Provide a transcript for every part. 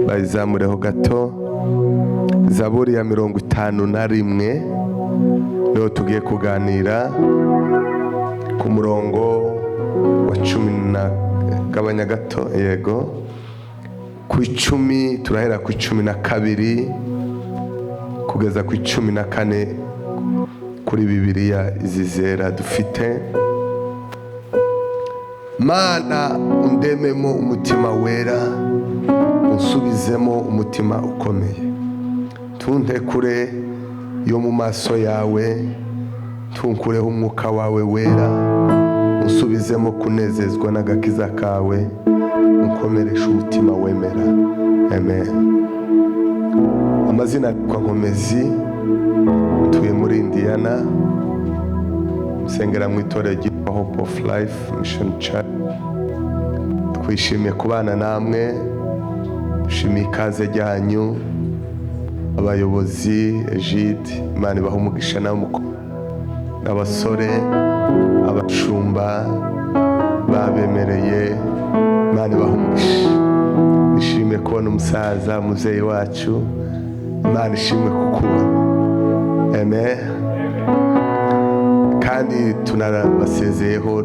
bayizamureho gato. Zaburi ya 51 niho tugiye kuganira ku murongo wa 10 na gabanya gato, yego, ku 10 turahera ku 12 kugeza ku 14 kuri Bibiliya izi zera dufite. Mana undememo umutima wera, unsubizemo umutima ukomeye. Tunte kure yo mu maso yawe, tunkureho umwuka wawe wera, unsubizemo kunezezwa n'agakiza kawe, unkomereshe umutima wemera. Amen. Amazina kwa Nkomezi, tuye muri Indiana, nsengera mu itorero ryitwa Hope of Life Mission Church. Twishimiye kubana namwe, dushimiye ikaze ryanyu, abayobozi Egide, Imana ibahe umugisha n'abasore, abashumba babemereye, Imana ibahe umugisha. Nishimiye kubona umusaza, muzeyi wacu, Imana ishimwe kukubona. Amen. Kandi tunarabasezeyeho,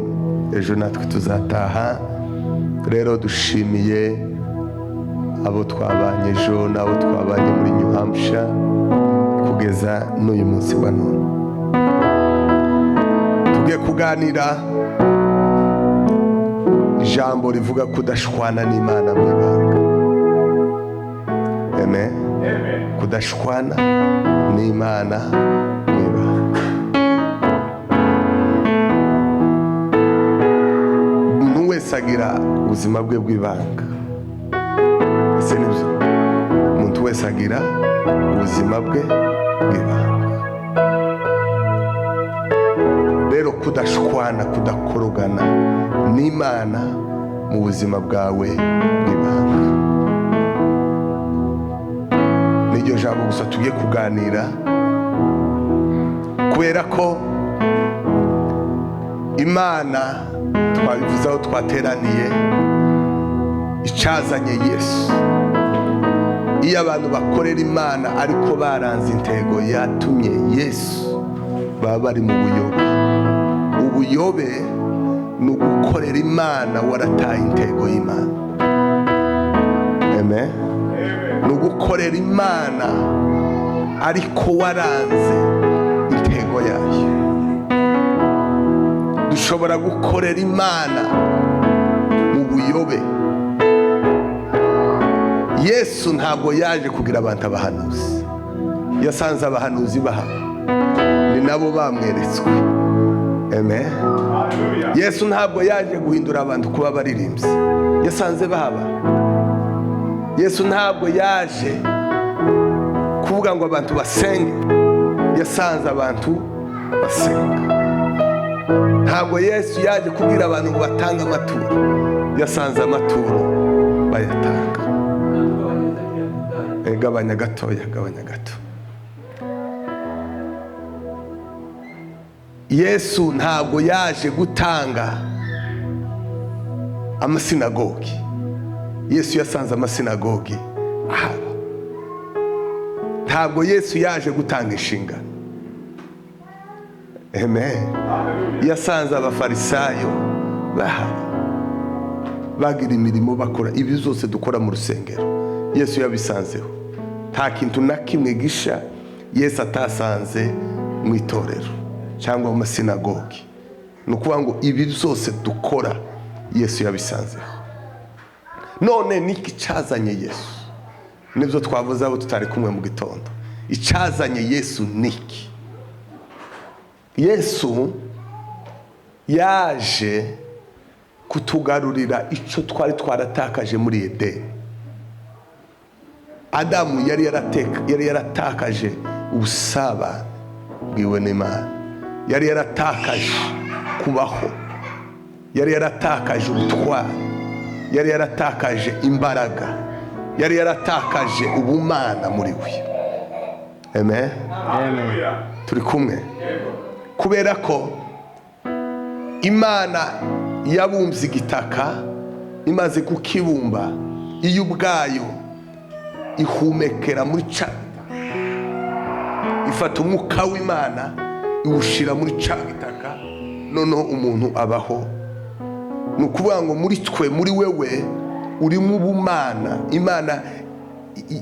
ejo natwe tuzataha. Rero dushimiye abo twabanye ejo n'abo twabanye muri New Hampshire kugeza n'uyu munsi wa none. Tugiye kuganira ijambo rivuga kudashwana n'Imana mu ibanga. Amen. Kudashwana n'Imana mu ibanga. Umuntu wese agira ubuzima bwe bw'ibanga. Ese nibyo? Umuntu wese agira ubuzima bwe bw'ibanga. Rero kudashwana, kudakorogana n'Imana mu buzima bwawe bw'ibanga. Niryo jambo gusa tugiye kuganira, kubera ko Imana twabivuze aho twateraniye, icazanye Yesu. Iyo abantu bakorera Imana ariko baranze intego yatumye Yesu, baba bari mu buyobe. Ubuyobe ni ugukorera Imana warataye intego y'Imana. Amen. Ni ugukorera Imana ariko waranze intego yayo. Dushobora gukorera Imana mu buyobe. Yesu ntabwo yaje kugira abantu abahanuzi. Yasanze abahanuzi bahaba, ni nabo bamweretswe. Amen. Yesu ntabwo yaje guhindura abantu kuba baririmbyi. Yasanze bahaba. Yesu ntabwo yaje kuvuga ngo abantu basenge. Yasanze abantu basenga. Ntabwo Yesu yaje kubwira abantu ngo batange amaturo. Yasanze amaturo bayatanga. Gabanya gatoya, gabanya gato. Yesu ntabwo yaje gutanga amasinagogi. Yesu yasanze amasinagogi ahaba. Ntabwo Yesu yaje gutanga inshingano. Amen. Yasanze abafarisayo bahaba, bagira imirimo bakora. Ibi zose dukora mu rusengero Yesu yabisanzeho. Nta kintu na kimwe gisha Yesu atasanze mu itorero cyangwa mu masinagogi. Ni ukuvuga ngo ibi zose dukora Yesu yabisanzeho. None niki cyazanye Yesu? Nibyo twavuze abo tutari kumwe mu gitondo. Icyazanye Yesu niki? Yesu yaje kutugarurira icyo twari twaratakaje muri Edeni. Adamu yari yaratakaje ubusabane bwiwe n'Imana. Yari yaratakaje kubaho. Yari yaratakaje ubutwari. Yari yaratakaje imbaraga. Yari yaratakaje ubumana muri we. Amen. Amen. Turi kumwe. Kubera ko Imana yabumbye igitaka, imaze kukibumba, iyo ubwayo ihumekera muri ca gitaka, ifata umwuka w'Imana iwushira muri ca gitaka, noneho umuntu abaho. Ni ukuvuga ngo muri twe, muri wewe urimo ubumana. Imana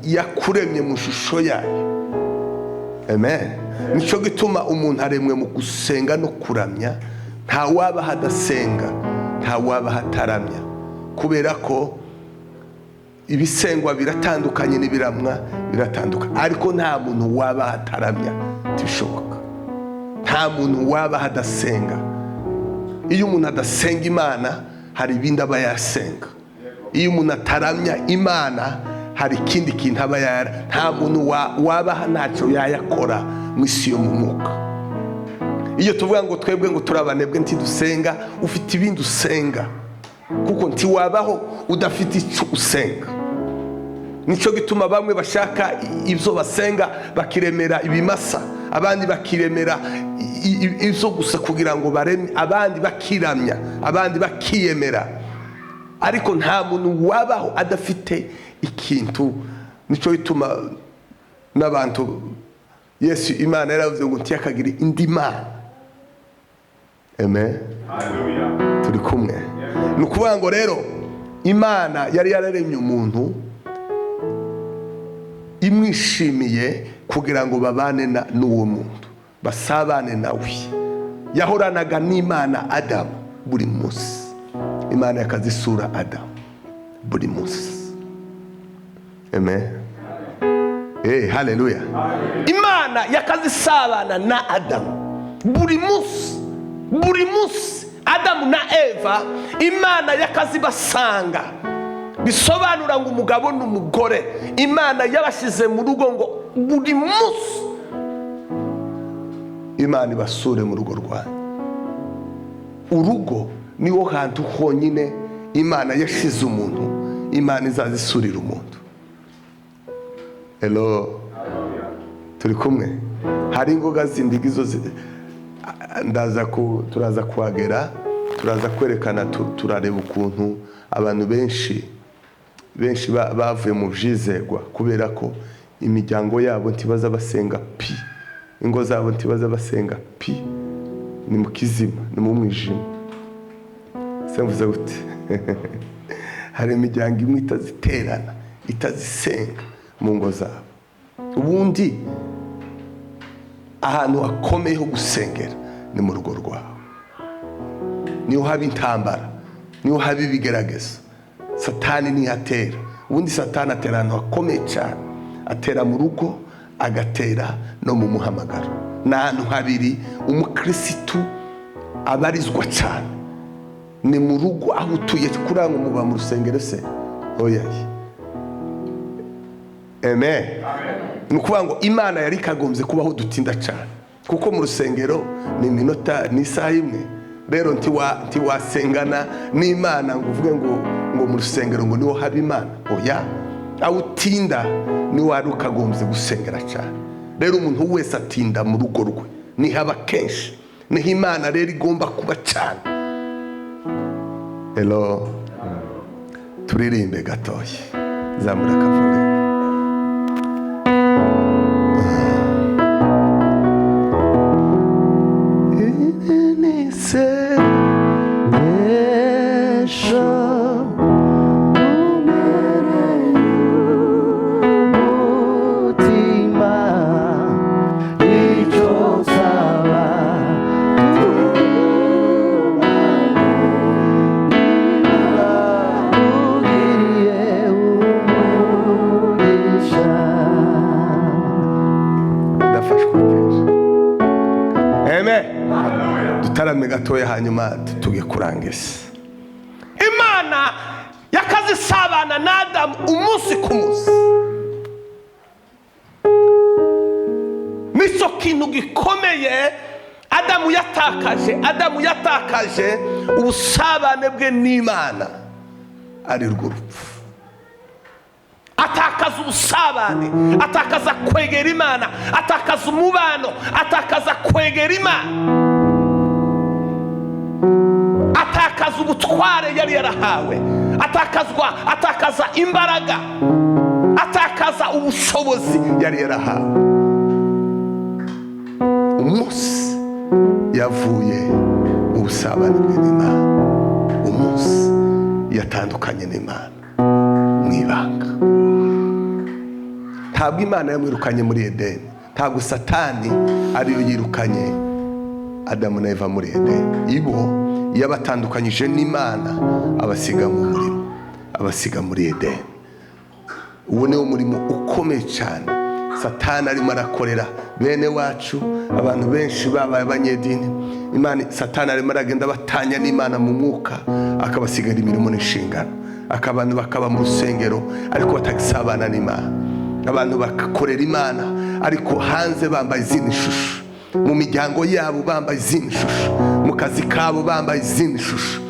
yakuremye mu shusho yayo. Amen. Nico gituma umuntu aremwe mu gusenga no kuramya. Nta waba hadasenga, nta waba hataramya, kubera ko ibisengwa biratandukanye n'ibiramwa biratandukanye. Ariko nta muntu waba hataramya, tibishoboka. Nta muntu waba hadasenga. Iyo umuntu adasenga Imana, hari ibindi aba yasenga. Iyo umuntu ataramya Imana, hari ikindi kintu aba yara. Nta muntu waba ntacyo yayakora mu isi yo mu mwuka. Iyo tuvuga ngo twebwe ngo turabanebwe ntidusenga, ufite ibindi usenga, kuko ntiwabaho udafite icyo usenga. Nico gituma bamwe bashaka ibyo basenga bakiremera ibimasa, abandi bakiremera ibyo gusa kugira ngo bareme, abandi bakiramya, abandi bakiyemera. Ariko nta muntu wabaho adafite ikintu. Nico gituma n'abantu Yesu Imana yaravuze ngo ntiyakagire indi mana. Amen. Hallelujah. Turi kumwe. Ni ukuvuga ngo rero Imana yari yararemye umuntu imwishimiye kugira ngo babane n'uwo muntu, basabane nawe. Yahoranaga n'Imana Adamu buri munsi. Imana yakazisura Adamu buri munsi. Amen. Hallelujah. Imana yakazisabana na Adamu buri munsi. Buri munsi Adamu na Eva Imana yakazibasanga. Bisobanura ngo umugabo n'umugore Imana yabashize mu rugo ngo buri munsi Imana ibasure mu rugo rwanyu. Urugo niho hantu honyine Imana yashize umuntu, Imana izazisurira umuntu. Hello. Turi kumwe. Hari ingoga zindigizo turaza kuhagera, turaza kwerekana, turareba ukuntu abantu benshi bavuye mu byizegwa kubera ko imiryango yabo ntibaza basenga pi, ingo zabo ntibaza basenga pi, ni mu kizima, ni mu mwijima. Semvuze gute? Hari imiryango imwe itaziterana, itazisenga mu ngo zabo. Ubundi ahantu hakomeye ho gusengera ni mu rugo rwawe. Niho haba intambara, niho haba ibigeragezo. Satani nihatera. Ubundi Satani atera ahantu hakomeye cyane. Atera mu rugo, agatera no mu muhamagaro. N'ahantu habiri umukristo abarizwa cyane. Ni mu rugo aho utuye, kuranga muba mu rusengero se. Oya. Amen. Ni ukuvuga ngo Imana yari ikagombye kubaho dutinda cyane, kuko mu rusengero ni iminota n'isaha imwe. Rero ntiwasengana n'Imana ngo uvuge ngo mu rusengero ngo niho haba Imana. Oya, aho utinda ni wari ukagombye gusengera cyane. Rero umuntu wese atinda mu rugo rwe, nihaba kenshi, niho Imana rero igomba kuba cyane. Hello. Turirimbe gatoya, zamura kavure. Dutarame gatoya hanyuma tuge kurangiza. Imana yakazisabana na Adamu umunsi ku munsi. Nico kintu gikomeye Adamu yatakaje ubusabane bwe n'Imana, ari rwo rupfu. Atakaza ubusabane, atakaza kwegera Imana, atakaza umubano, atakaza kwegera Imana, atakaza ubutware yari yarahawe, atakaza imbaraga, atakaza kugaragaza ubushobozi yari yarahawe. Umunsi yavuye mu busabane n'Imana, umunsi yatandukanye n'Imana mu ibanga. Ntabwo Imana yamwirukanye muri Edeni, ntabwo Satani ariyo yirukanye Adamu na Eva muri Edeni. Ibo yabatandukanyije n'Imana, abasiga mu murimo, abasiga muri Edeni. Uwo niwo murimo ukomeye cyane Satani arimo arakorera bene wacu. Abantu benshi babaye abanyedini, Satani arimo aragenda batanya n'Imana mu mwuka, akabasigara imirimo n'inshingano. Abantu bakaba mu rusengero ariko batagisabana n'Imana. Abantu bakakorera Imana ariko hanze bambaye izindi shusho, mu miryango yabo bambaye izindi shusho, mu kazi kabo bambaye izindi shusho,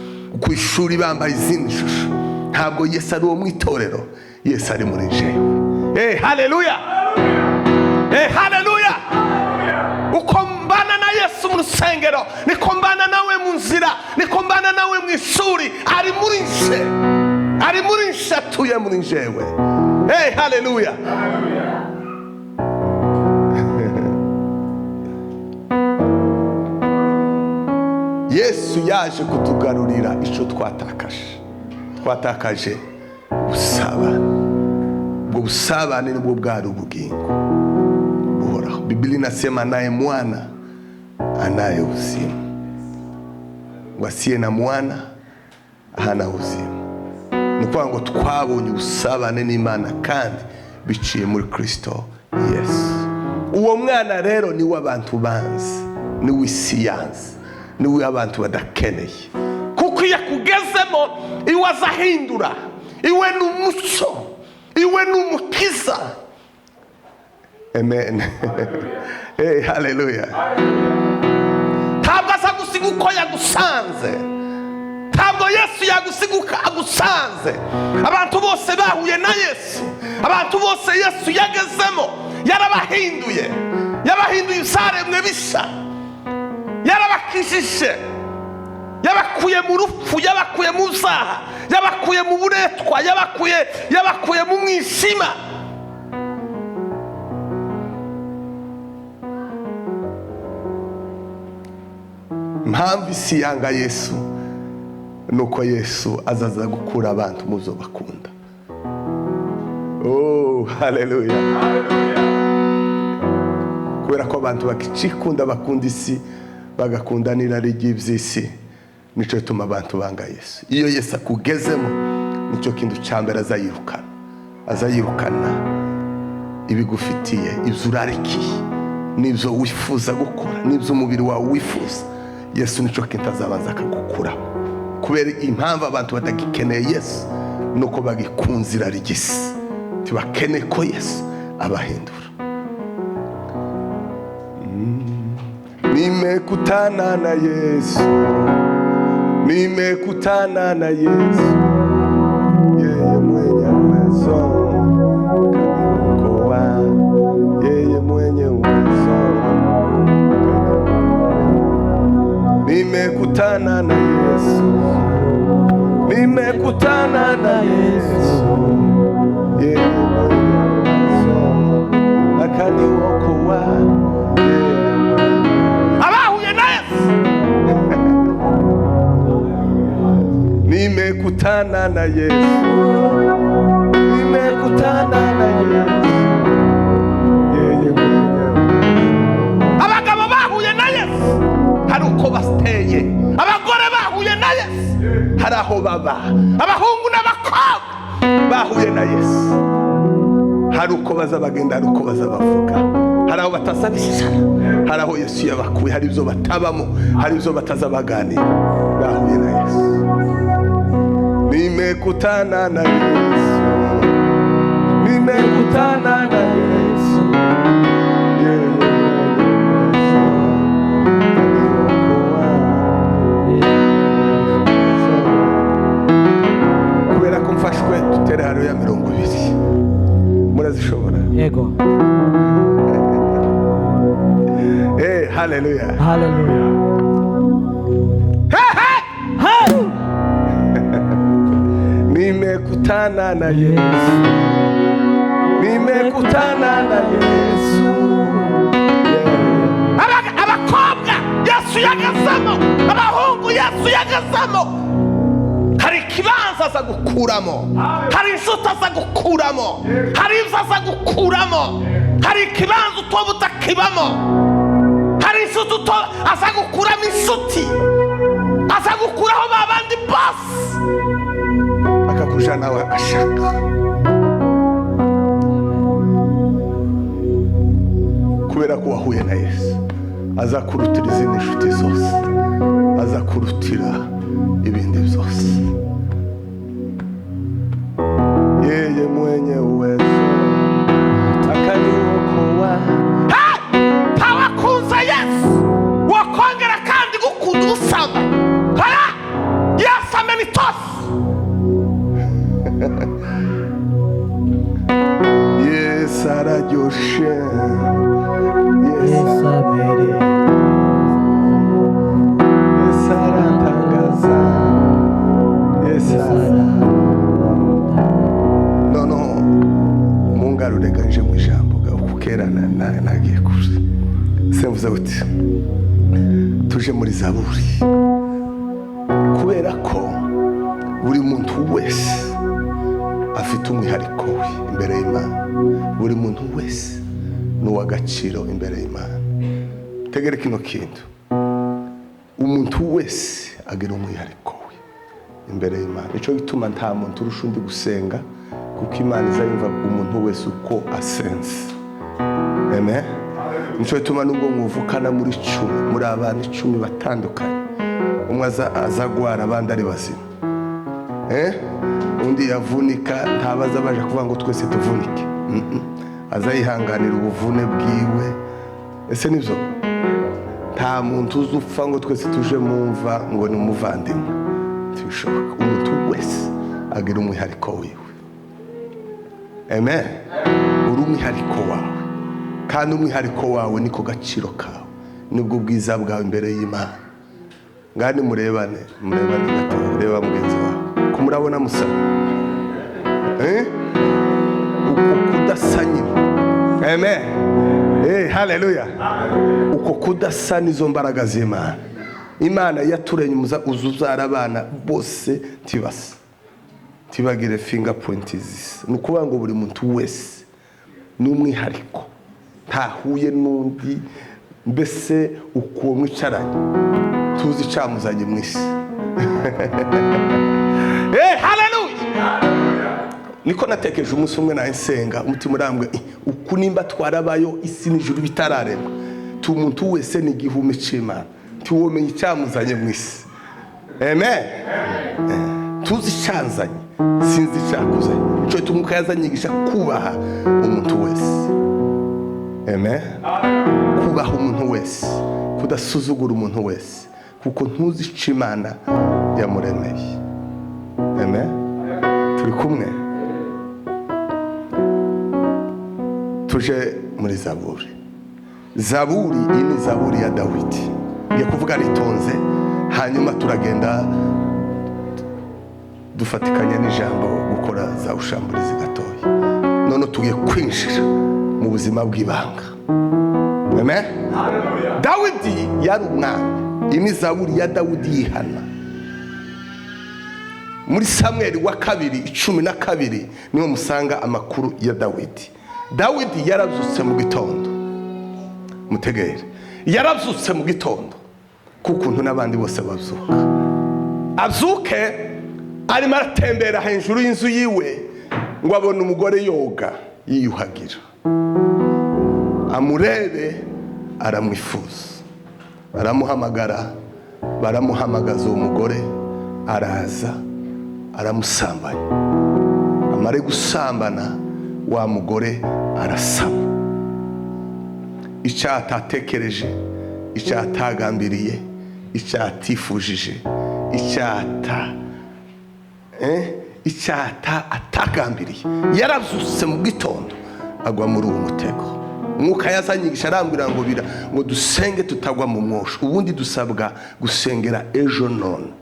ku ishuri bambaye izindi shusho. Ntabwo Yesu ari uwo mu itorero, Yesu ari muri jewe. Haleluya, haleluya. Uko mbana na Yesu mu rusengero, niko mbana nawe mu nzira, niko mbana nawe mu ishuri. Ari muri nje, ari muri nje, atuye muri jewe. Haleluya. Yesu yaje kutugarurira icyo twatakaje, ubusabane. Ubwo busabane nibwo bwari ubugingo buhoraho. Biblia inasema naye mwana anaye uzima, wasiye na mwana hana uzima. Ni ukuvuga ngo twabonye ubusabane n'Imana kandi biciye muri Kristo Yesu. Uwo mwana rero niwe abantu banzi, niwe isi yanzi, niwe abantu badakeneye, kuko iyo akugezemo iwe azahindura, iwe n'umuco, iwe n'umukiza. Amen. Haleluya. Ntabwo aza gusiga uko yagusanze, ntabwo Yesu yagusiguka agusanze. Abantu bose bahuye na Yesu, abantu bose Yesu yagezemo yarabahinduye, yabahinduye ibyaremwe bisa, yarabakijije, yabakuye mu rupfu, yabakuye mu zaha, yabakuye mu buretwa, yabakuye mu mwijima. Mpamvu isi yanga Yesu nuko Yesu azaza gukura abantu muzo bakunda. Haleluya. Kubera ko abantu bakicikunda, bakunda isi, bagakunda n'irari ry'iby'isi, nico gituma abantu banga Yesu. Iyo Yesu akugezemo, nicyo kintu cyambere azayirukana ibigufitiye, ibyo urarikiye, n'ibyo wifuza gukora, n'ibyo umubiri wawe wifuza. Yesu nicyo kintu azabanza akagukuraho. Kubera impamvu abantu batagikeneye Yesu nuko bagikunze irari ry'isi, tibakeneye ko Yesu abahindura. Nimekutana na Yesu, nimekutana na Yesu, yeye mwenye uwezo kaniokoa, yeye mwenye uwezo. Nimekutana na Yesu, nimekutana na Yesu, yeye mwenye uwezo akaniokoa. Abahuye na Yesu. Nimekutana na Yesu, nimekutana na Yesu, yeye mwenye uwezo. Abagabo bahuye na Yesu, hari uko bateye. Abagore bahuye na Yesu, hari aho baba. Abahungu n'abakobwa bahuye na Yesu, hari uko baza bagenda, hari uko baza bavuga, hari aho batasabishana, hari aho Yesu yabakuye, hari ibyo batabamo, hari ibyo bataza baganira. Bahuye na Yesu. Nimekutana na Yesu, nimekutana na Yesu, kubera ko mfashwe dutere hano ya 20. Murazishobora? Yego. Haleluya. Haleluya. Nimekutana na Yesu, gukuramo, hari ikibanza aza gukuramo, hari inshuti aza gukuramo, hari ibyo aza gukuramo, hari ikibanza utoba utakibamo, hari inshuti aza gukuramo inshuti, aza gukuraho ba bandi bose akakuja nawe ashaka. Kubera ko wahuye na Yesu aza kurutira izindi nshuti zose, aza kurutira ibindi byose. Yeye mwenye uwezo akaniokoa. Tawakunza Yesu wakongera kandi gukunda usaba. Yesu amenitosa. Yesu araryoshe. Yesu amere. Yesu aratangaza. Yesu no mungarure ganje mu ijambo ukukera nagiye kure. Semvuze uti tuje muri Zaburi, kubera ko buri muntu wese afite umwihariko we imbere y'Imana. Buri muntu wese n'uw'agaciro imbere y'Imana. Tegere kino kintu, umuntu wese agira umwihariko we imbere y'Imana. Nico gituma nta muntu urusha undi gusenga, kuko Imana izayumva umuntu wese uko asenze. Amen. Nico gituma nubwo mwuvukana muri 10, muri abantu 10 batandukanye, umwe azagwara abandi ari bazima, undi yavunika, ntabaza baje kuvuga ngo twese tuvunike. Azayihanganira ubuvune bwiwe. Ese nivyo? Nta muntu uzupfa ngo twese tuje mumva ngo ni umuvandimwe. Tubishoboka. Umuntu wese agira umwihariko wiwe. Amen. Uri umwihariko wawe, kandi umwihariko wawe niko gaciro kawe, nibwo bwiza bwawe imbere y'Imana. Ngani murebane gato, reba mugenzi wawe ko murabona musa, uko kudasanye. Amen. Haleluya. Uko kudasa nizo mbaraga z'Imana. Imana yaturanye uzuzara abana bose tibasa, tibagire fingerprint zisa. Nukuvuga ngo buri muntu wese n'umwihariko, ntahuye n'undi, mbese uko mwicaranye tuzi camuzanye mwisi. Haleluya. Niko natekereje umunsi umwe nasenga, umutima urambwe uku nimba twarabayo isi n'ijuru bitararema, tu muntu wese ni gihume c'Imana, tuwomenye icamuzanye mwisi. Amen. Tuzi canzanye, sinzi cakuzanye. Ico tumuka yazanyigisha kubaha umuntu wese. Amen. Kubaha umuntu wese, kudasuzugura umuntu wese, kuko ntuzi ico Imana yamuremeye. Amen. Turi kumwe. Tuje muri Zaburi. Zaburi, iyi ni Zaburi ya Dawidi. Ngiye kuvuga ritonze, hanyuma turagenda dufatikanya n'ijambo gukora za ushamburizi gatoya. None tugiye kwinjira mu buzima bw'ibanga. Amen. Dawidi yari umwami. Iyi ni Zaburi ya Dawidi yihana. Muri Samuel wa 2:12 niho musanga amakuru ya Dawidi. Dawidi yarabyutse mu gitondo. Mutegere, yarabyutse mu gitondo kukuntu n'abandi bose bazuka. Azuke arimo aratembera hejuru y'inzu yiwe ngo abone umugore yoga yiyuhagira. Amurebe aramwifuza, aramuhamagara, baramuhamagaza uwo mugore, araza aramusambanya. Amare gusambana, wa mugore arasama. Icyatatekereje, icyatagambiriye, icyatifujije, icyata atagambiriye, yarabyutse mu gitondo agwa muri uwo mutego. Mwuka yazanyigisha arambwira ngo dusenge tutagwa mu mwosho. Ubundi dusabwa gusengera ejo none.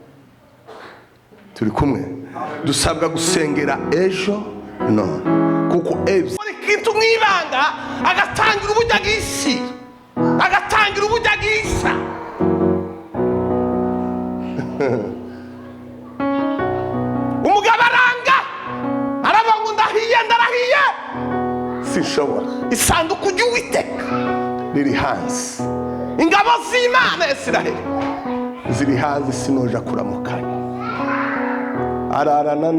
Turi kumwe? Dusabwa gusengera ejo none, kuko ikintu mwibanga agatangira ubujagisi, agatangira ubujagisa. ndarahiye sinshobora. Isanduku ry'Uwiteka riri hanze, ingabo z'Imana ya Isiraheli ziri hanze, sinoja kuramukanya. Ararana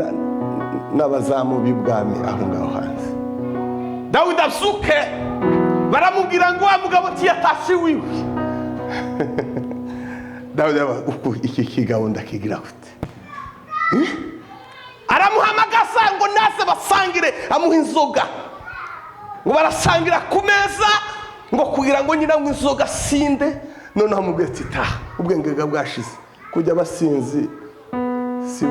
n'abazamu b'ibwami aho ngaho hanze. Dawidi azuke, baramubwira ngo wa mugabo tiyatashe wiwe. Dawidi uku iki kigabo ndakigira gute? Aramuhamagaza ngo naze basangire, amuha inzoga ngo barasangira ku meza, ngo kugira ngo nyina ngo inzoga sinde. None amubwira ati taha, ubwenge bwashize, kujya basinzi si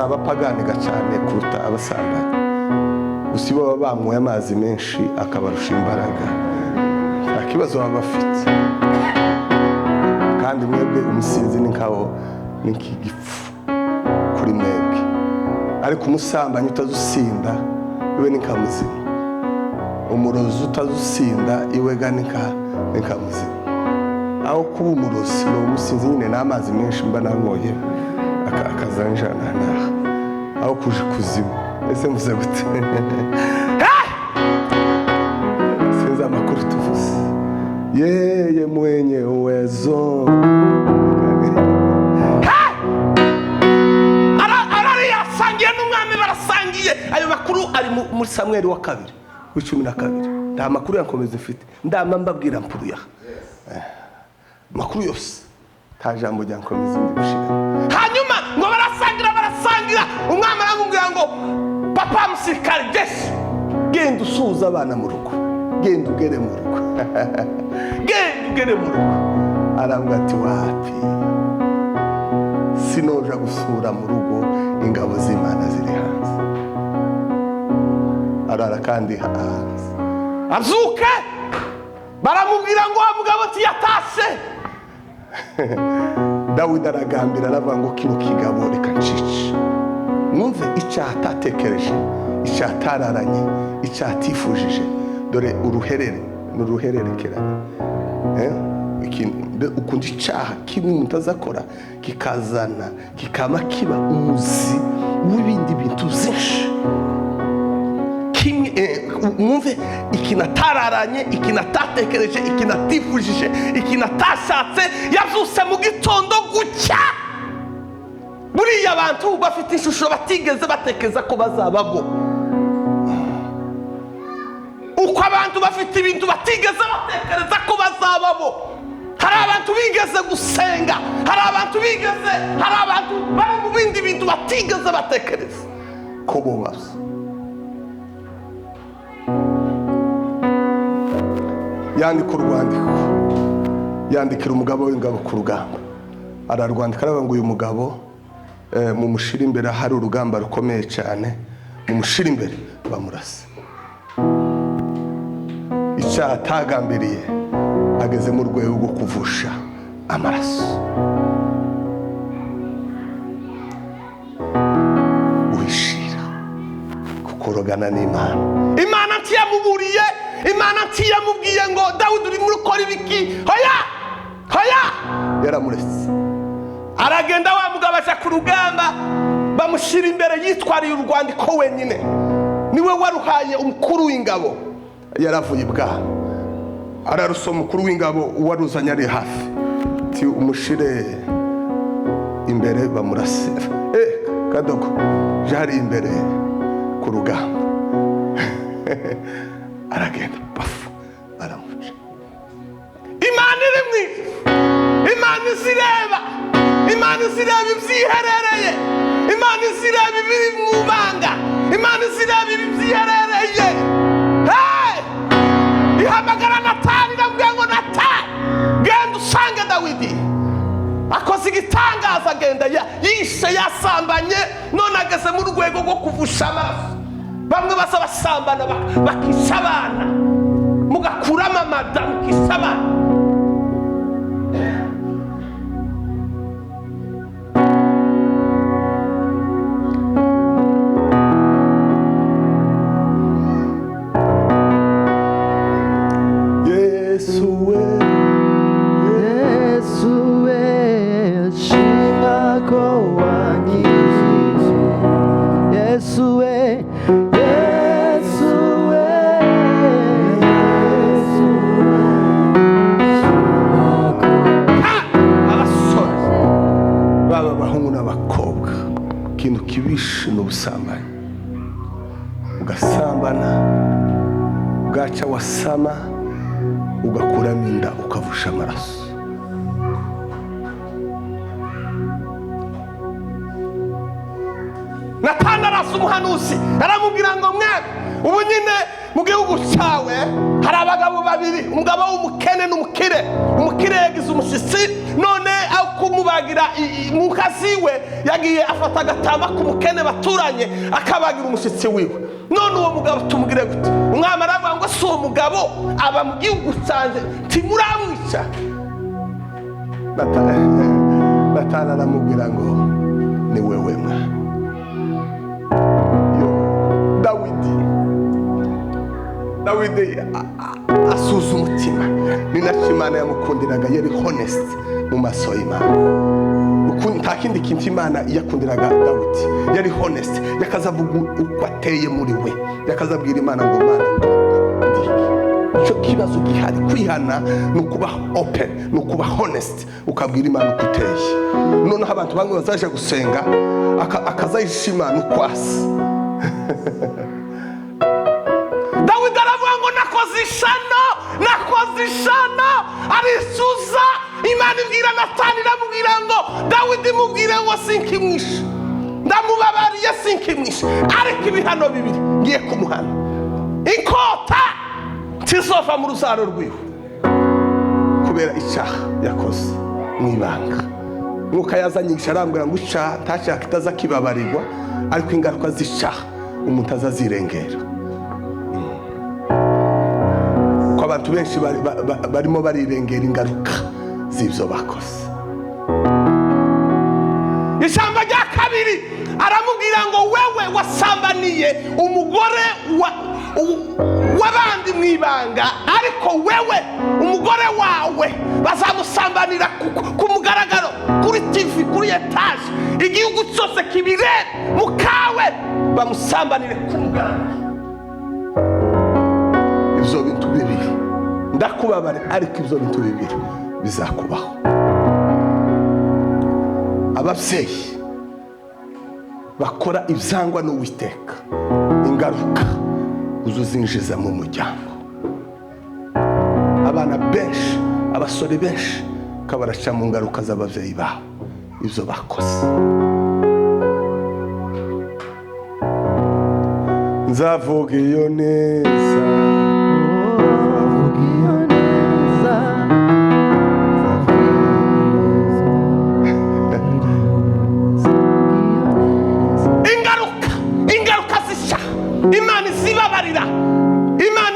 abapagani cyane kuruta abasambanyi. Gusa baba banyweye amazi menshi akabarusha imbaraga, nta kibazo baba bafite. Kandi mwebwe umusinzi ni nkaho ni nk'igifu kuri mwebwe, ariko umusambanyi utazusinda iwe ni nkamuzima. Umurozi utazusinda iwe ga ni nkamuzima. Aho kuba umurozi no umusinzi nyine n'amazi menshi mba nanyoye akazanjana naha, aho kuje kuzimu. Ese mvuze gute? Sinza amakuru tuvuze. Yeye mwenye uwezo. Arari yasangiye n'umwami, barasangiye. Ayo makuru ari muri Samuel wa 2:12. Nta makuru yankomeza mfite, ndama mbabwira mpuru ya makuru yose, nta jambo ryankomeza ndi gushira. Hanyuma ngo barasangira, umwami aramubwira ngo papa musirikare Jesse, genda usuza abana mu rugo, genda ugere mu rugo. Genda ugere mu rugo. Arambwira ati wapi, sinoja gusura mu rugo, ingabo z'Imana ziri hanze. Arara kandi hanze. Azuke, baramubwira ngo wa mugabo tiyatashe. Dawidi aragambira, aravuga ngo kino kigabo reka ncice. Mwumve icyaha atatekereje, icyaha atararanye, icyaha atifujije. Dore uruhererekerane. Ukundi icyaha kimwe umuntu azakora kikazana, kikaba kiba umuzi w'ibindi bintu byinshi. Mwumve ikintu atararanye, ikintu atatekereje, ikintu atifujije, ikintu atashatse, yazuse mu gitondo gucya. Buriya abantu bafite ishusho batigeze batekereza ko bazabago. Uko abantu bafite ibintu batigeze batekereza ko bazababo. Hari abantu bigeze gusenga, hari abantu bari mu bindi bintu batigeze batekereza ko bobaza. Yandika urwandiko, yandikira umugabo w'ingabo ku rugamba. Ararwandika aravuga ngo uyu mugabo mu mushira imbere hari urugamba rukomeye cyane, mu mushira imbere bamurase. Icyaha atagambiriye ageze mu rwego rwo kuvusha amaraso. Wishira kukorogana n'Imana. Imana ntiyamuburiye, Imana ntiyamubwiye ngo Dawidi uri muri ukora ibiki. Hoya yaramuretse. Aragenda wa mugabo aja ku rugamba, bamushira imbere yitwariye urwandiko wenyine. Niwe waruhaye umukuru w'ingabo. Yaravuye ibwami, ararusoma umukuru w'ingabo waruzanye ari hafi. Ti umushire imbere bamurase. Kadogo jari imbere ku rugamba. Aragenda bafu baramuca. Imana iri mwiza, Imana izireba, Imana izireba ibyiherereye, Imana izireba ibiri mu banga, Imana izireba ibyiherereye. Ihamagara Natani, ndabwira ngo Natani, genda usange Dawidi akoze igitangaza. Agenda yishe, yasambanye, none ageze mu rwego rwo kuvusha amaraso. Bamwe basa basambana bakisha abana, mugakuramo amada mukisha abana. Yesu ubusambanyi, ugasambana bwaca wasama ugakuramo inda ukavusha amaraso. Natani arasa umuhanuzi aramubwira ngo mwebwe ubu nyine mu gihugu cyawe hari abagabo babiri, umugabo w'umukene n'umukire. Umukire yagize umushyitsi, none aho kumubagira mu kazi we yagiye afata agatamba k'umukene baturanye akabagira umushyitsi wiwe. None uwo mugabo tumugire gute? Umwami aravuga ngo si uwo mugabo aba mu gihugu cyanjye ntimuramwica. Natani aramubwira ngo ni wewe mwa. Dawidi asuza umutima, ni nacyo Imana yamukundiraga, yari honest mu maso y'Imana. Nta kindi kintu Imana yakundiraga Dawidi, yari honest, yakazavuga uko ateye muri we, yakazabwira Imana ngo Mana icyo kibazo gihari. Kwihana ni ukuba open, ni ukuba honest, ukabwira Imana uko uteye. Noneho abantu bamwe bazaje gusenga akazayishima n'ukwasi. Dawidi aravuga ngo nakoze ishano arisuza. Imana ibwira Natani, iramubwira ngo Dawidi mubwire ngo sinkimwisha, ndamubabariye sinkimwisha, ariko ibihano bibiri ngiye kumuhana. Inkota ntizova mu ruzaro rwiwe kubera icyaha yakoze mu ibanga. Mwuka yazanyisha arambwira ngo icyaha ntacyaha kitaza kibabarirwa, ariko ingaruka z'icyaha umuntu azazirengera. Abantu benshi barimo barirengera ingaruka z'ibyo bakoze. Ijambo rya kabiri aramubwira ngo wewe wasambaniye umugore w'abandi mu ibanga, ariko wewe umugore wawe bazamusambanira ku mugaragaro, kuri TV, kuri etaje, igihugu cyose kibireba, mukawe bamusambanire ku mugaragaro. Ibyo bintu bibiri ndakubabare, ariko ibyo bintu bibiri bizakubaho. Ababyeyi bakora ibyangwa n'Uwiteka, ingaruka uzuzinjiza mu muryango. Abana benshi, abasore benshi kabaraca mu ngaruka z'ababyeyi babo, ibyo bakoze. Nzavuga iyo neza, ingaruka zisha Imana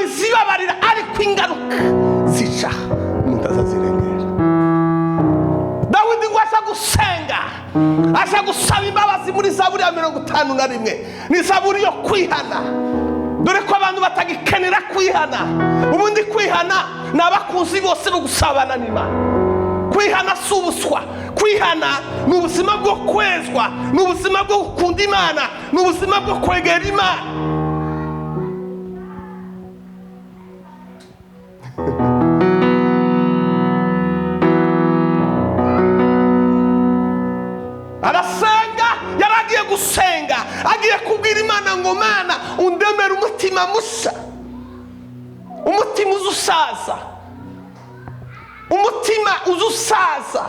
izibabarira, ariko ingaruka zisha umuntu azazirengera. Dawidi ngo aza gusaba imbabazi muri Zaburi ya 51, ni Zaburi yo kwihana. Dore ko abantu batagikenera kwihana. Ubundi kwihana ni abakunzi bose no gusabana n'Imana. Kwihana si ubuswa. Kwihana ni ubuzima bwo kwezwa, ni ubuzima bwo gukunda Imana, ni ubuzima bwo kwegera Imana. Arasenga, yaragiye gusenga, agiye kubwira Imana ngo Mana undemere umutima mushya, umutima uzusaza, umutima uzusaza.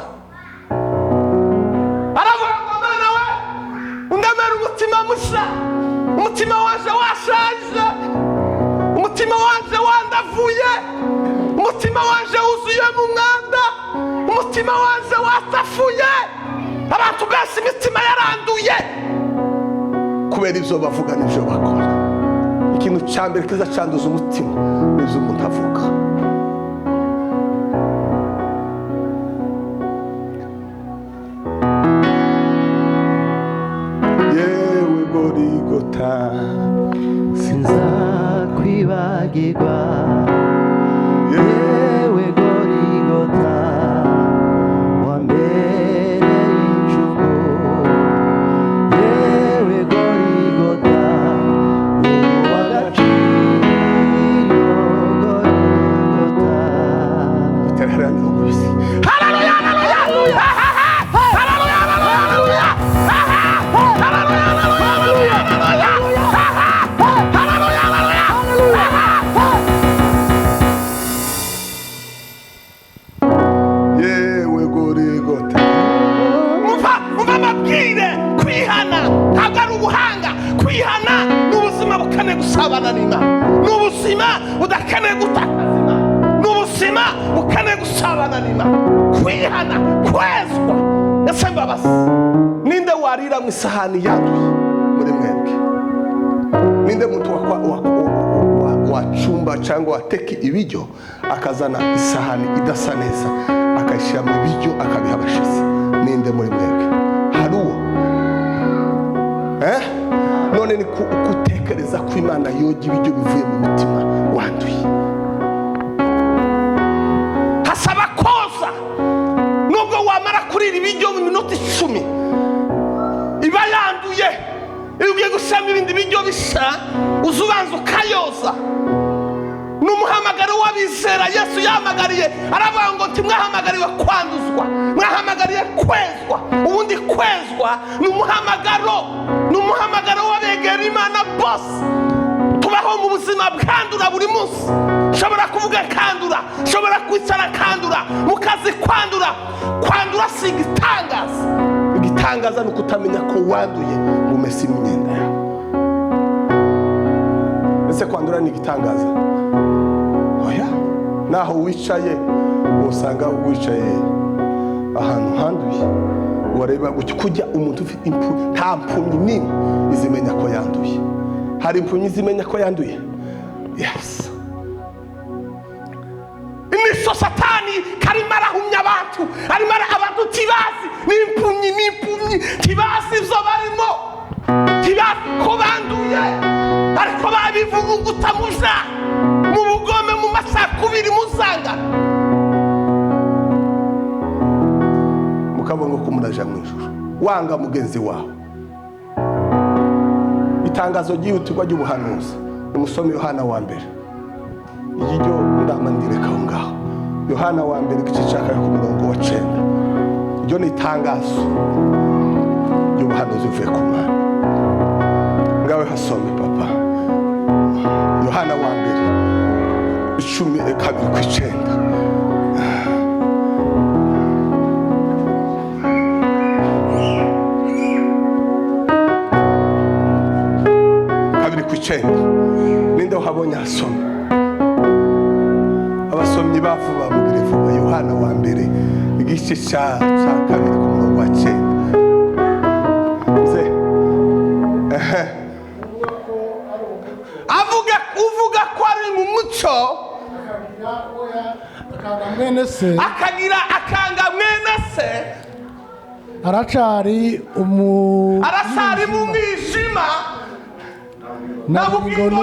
Aravuga ngo Mana we undemere umutima mushya, umutima wanje washaje, umutima wanje wandavuye, umutima wanje wuzuye mu mwanda, umutima wanje watafuye. Abantu benshi imitima yaranduye kubera ibyo bavuga n'ibyo bakora. Ikintu cya mbere kiza cyanduza umutima n'ibyo umuntu avuga. Yewe Gorigota sinzakwibagirwa, yewe Gorigota Hallelujah! imana kwezwa. Ese mbabazi, ninde warira mu isahani yanduye muri mwebwe? Ninde muntu wacumba cyangwa wateka ibiryo akazana isahani idasa neza akayishyira mu biryo akabiha abashyitsi? Ninde muri mwebwe? Hari uwo? None ni gutekereza ko imana yoga ibiryo bivuye mu mutima wanduye. Hasaba koza. Nubwo wamara kurira ibiryo mu minota 10 iba yanduye. Iyo ugiye gushyiramo ibindi biryo bisa uzubanza ukayoza. N'umuhamagaro w'abizera Yesu yahamagariye aravuga ngo ntimwahamagariwe kwanduzwa, mwahamagariye kwezwa. Ubundi kwezwa n'umuhamagaro w'abegera Imana bose. Tubaho mu buzima bwandura buri munsi. Shobora kuvuga kandura, shobora kwicara kandura, mu kazi kwandura. Kwandura si igitangaza. Igitangaza ni ukutamenya ko wanduye ngo umese imyenda yawe. Ese kwandura ni igitangaza? Oya. Naho wicaye usanga wicaye ahantu handuye, wareba kujya umuntu ufite impumyi, nta mpumyi n'imwe izimenya ko yanduye. Hari impumyi zimenya ko yanduye? Yes. Imiso Satani karimo arahumya abantu, arimo abantu tibazi n'impumyi tibazi ibyo barimo, tibazi ko banduye, ariko babivuguta muja mu bugome mu masakubiri muzanga mukabongo ko muraja mu ijuru wanga mugenzi wawe. Itangazo ry'ihutirwa ry'ubuhanuzi umusome Yohana wa mbere iryo ndamandireka aho ngaho. Yohana wa mbere igice cya 9 iryo ni itangazo ry'ubuhanuzi uvuye ku Mana. Ngawe hasome papa. Yohana wa mbere 10:2-9. Ninde uhabonye hasoma? Abasomyi bavuba mugire vuba. Yohana wa mbere igice cya 2:9. Uvuga ko ari mu muco akagira akanga mwene se aracari mu mwijima nabugino.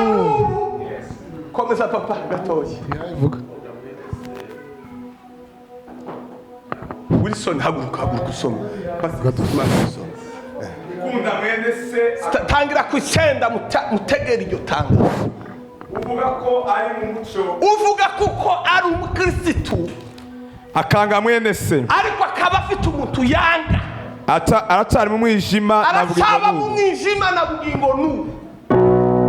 Komeza papa gatoya. Wilson haguruka usoma. Kunda mwene se tangira ku 9 mutegera iryo tanga. Uvuga ko ari mu muco, uvuga kuko ari umukristo akanga mwene se, ariko akaba afite umuntu yanga. Aracari mu mwijima na bugingo n'ubu.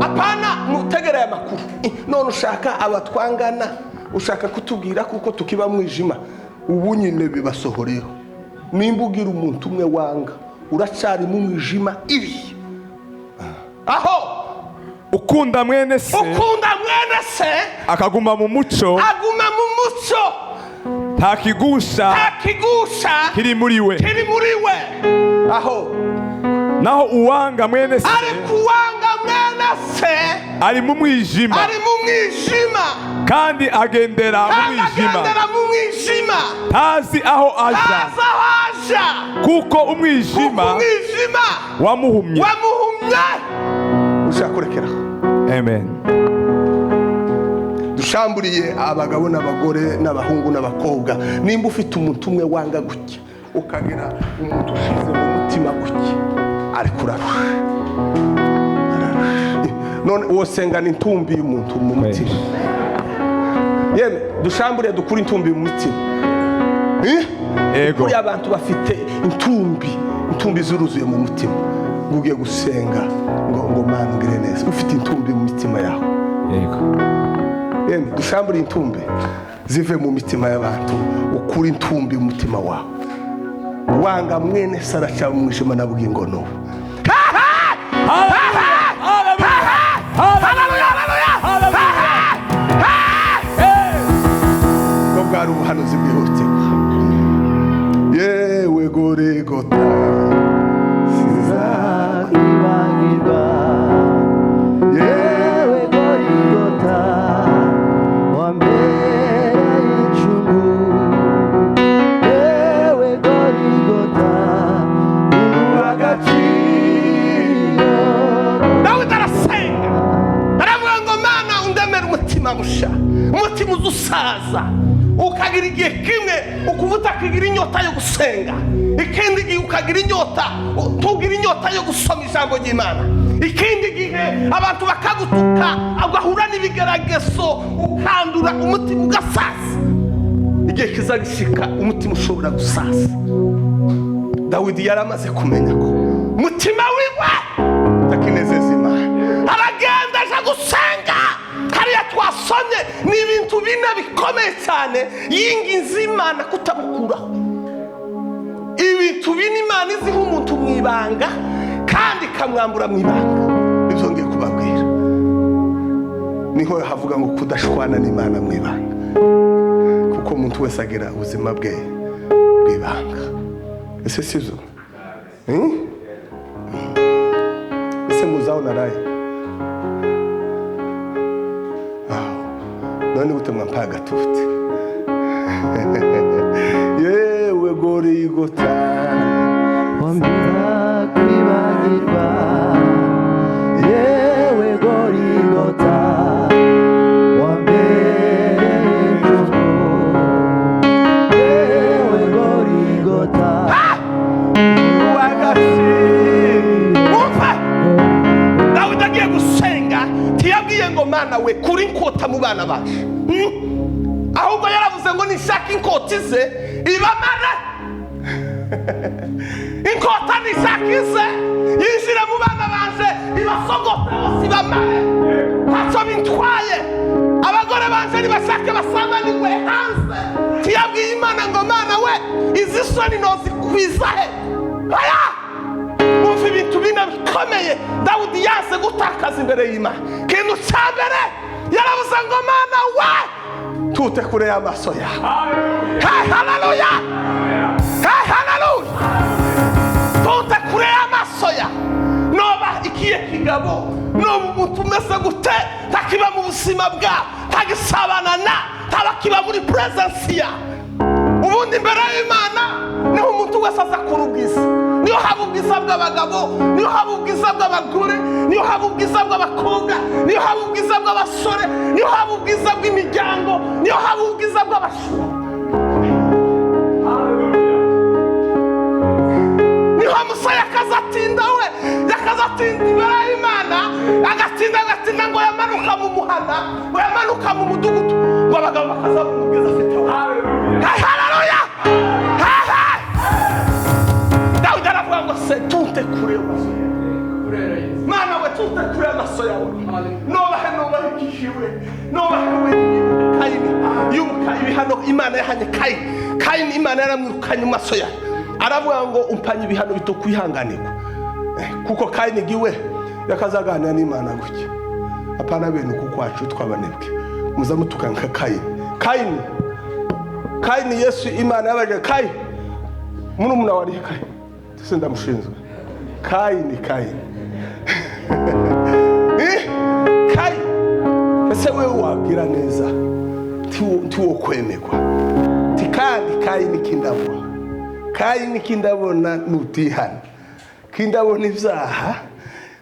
Apana mutegera ya makuru. None ushaka abatwangana, ushaka kutubwira kuko tukiba mwijima. Ubu nyine bibasohoreho. Nimba ugira umuntu umwe wanga, uracari mu mwijima iri. Aho ukunda mwene se akaguma mu muco, ntakigusha kiri muri we. Aho naho uwanga mwene se ari mu mwijima kandi agendera mu mwijima, tazi aho aja kuko umwijima wamuhumye. Ushakurekera. Amen. Dushamburiye abagabo n'abagore n'abahungu n'abakobwa, nimba ufite umuntu umwe wanga gutya ukagira umuntu ushize mu mutima gutya, ariko urarusha. None wosengana intumbi y'umuntu mu mutima. Yeme dushamburiye dukura intumbi mu mutima. Ego. Kuri abantu bafite intumbi zuruzuye mu mutima. Ngugiye gusenga ngo Mana ngire neza. Ufite intumbi mu mitima yawe. Yego. Yeme dushamburiye intumbi zive mu mitima y'abantu, ukura intumbi mu mutima wawe. Wanga mwene saracha mu mwijima na bugingo no. Bwari ubuhanuzi bwihutirwa. undemera umutima musha, umutima uzusaza ukagira igihe kimwe ukuvuta akagira inyota yo gusenga, ikindi gihe ukagira inyota tugira inyota yo gusoma ijambo ry'Imana, ikindi gihe abantu bakagutuka agahura n'ibigeragezo ukandura umutima ugasaza, igihe kizagishika umutima ushobora gusasa. Dawidi yaramaze kumenya ko umutima wiwe takinezeza Imana, aragenda aja gusenga. Hariya twasomye ni ibintu bine bikomeye cyane yinginze Imana kutamukuraho. Ibintu bine Imana iziha umuntu mu ibanga kandi ikamwambura mu ibanga, ibyo ngiye kubabwira. Niho havuga ngo kudashwana n'Imana mu ibanga, kuko umuntu wese agira ubuzima bwe bw'ibanga. Ese sivyo? Ese muzao naraye? None utemwa mpaga tufite. Yewe Gorigota wambira kwibagirwa, yewe Gorigota wambere injugu, yewe Gorigota wagashi. Umva Dawidi agiye gusenga ntiyabwiye ngo Mana we kuri inkota mu bana bacu, ahubwo yaravuze ngo nishaka inkota ze ibamara. Inkota nishaka ize yinjire mu bana banje ibasogota bose ibamare, ntacyo bintwaye. Abagore banje nibashake basanganirwe hanze. Ntiyabwiye Imana ngo Mana we izi soni nozikwiza he. Aya umva ibintu bine bikomeye Dawidi yaze gutakaza imbere y'Imana. Kintu cya mbere yaravuze ngo Mana we tute kure y'amaso yawe. Hey haleluya, hey haleluya, tute kure y'amaso yawe. Noba ikiye kigabo, noba umuntu umeze gute takiba mu buzima bwawe, tagisabana na tabakiba muri presence yawe. Ubundi imbere y'Imana niho umuntu wese aza kurubwiza. Niyo haba ubwiza bw'abagabo, niyo haba ubwiza bw'abagore, niyo haba ubwiza bw'abakobwa, niyo haba ubwiza bw'abasore, niyo haba ubwiza bw'imiryango, niyo haba ubwiza bw'abashuri. Niho Musa yakazatinda we, yakazatinda imbere y'Imana, agatinda ngo yamanuka mu muhana, ngo yamanuka mu mudugudu, ngo abagabo bakazabona ubwiza afite we. Haleluya! Dawidi aravuga ngo se tute kure y'amaso yawe. Mana we tute kure y'amaso yawe. Nobahe ikishiwe, nobahe Kayini yumuka ibihano Imana yahanye Kayini. Kayini Imana yaramwirukanye mu maso yawe, aravuga ngo umpanye ibihano bitokwihanganirwa, kuko Kayini giwe yakazaganira n'Imana gutya. Apana bene kuko wacu twabanebwe muzamutuka nka Kayini. Kayini Yesu Imana yabaje Kayini murumuna wari Kayini senda mushinzwe Kayini Kayini ese wewe wagira neza tiwo kwemegwa tikandi Kayini kindabona nutihana kindabona ivyaha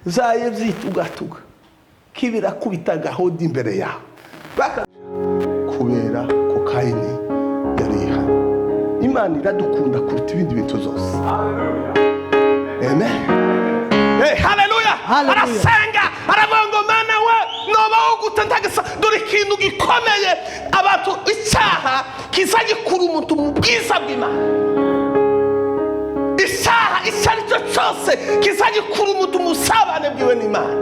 zaye vyitugatuga kibira kubitaga hodi imbere yawe kubera ko Kayini yariha. Imana iradukunda kuruta ibindi bintu zose. Amen. Hey haleluya. Arasenga aravuga ngo Mana we nobaho gutantagisa dore ikintu gikomeye abantu icyaha kizaje kuri umuntu mu bwiza bw'Imana. Icyaha icyo cyose kizaje kuri umuntu mu sabane bwiwe n'Imana.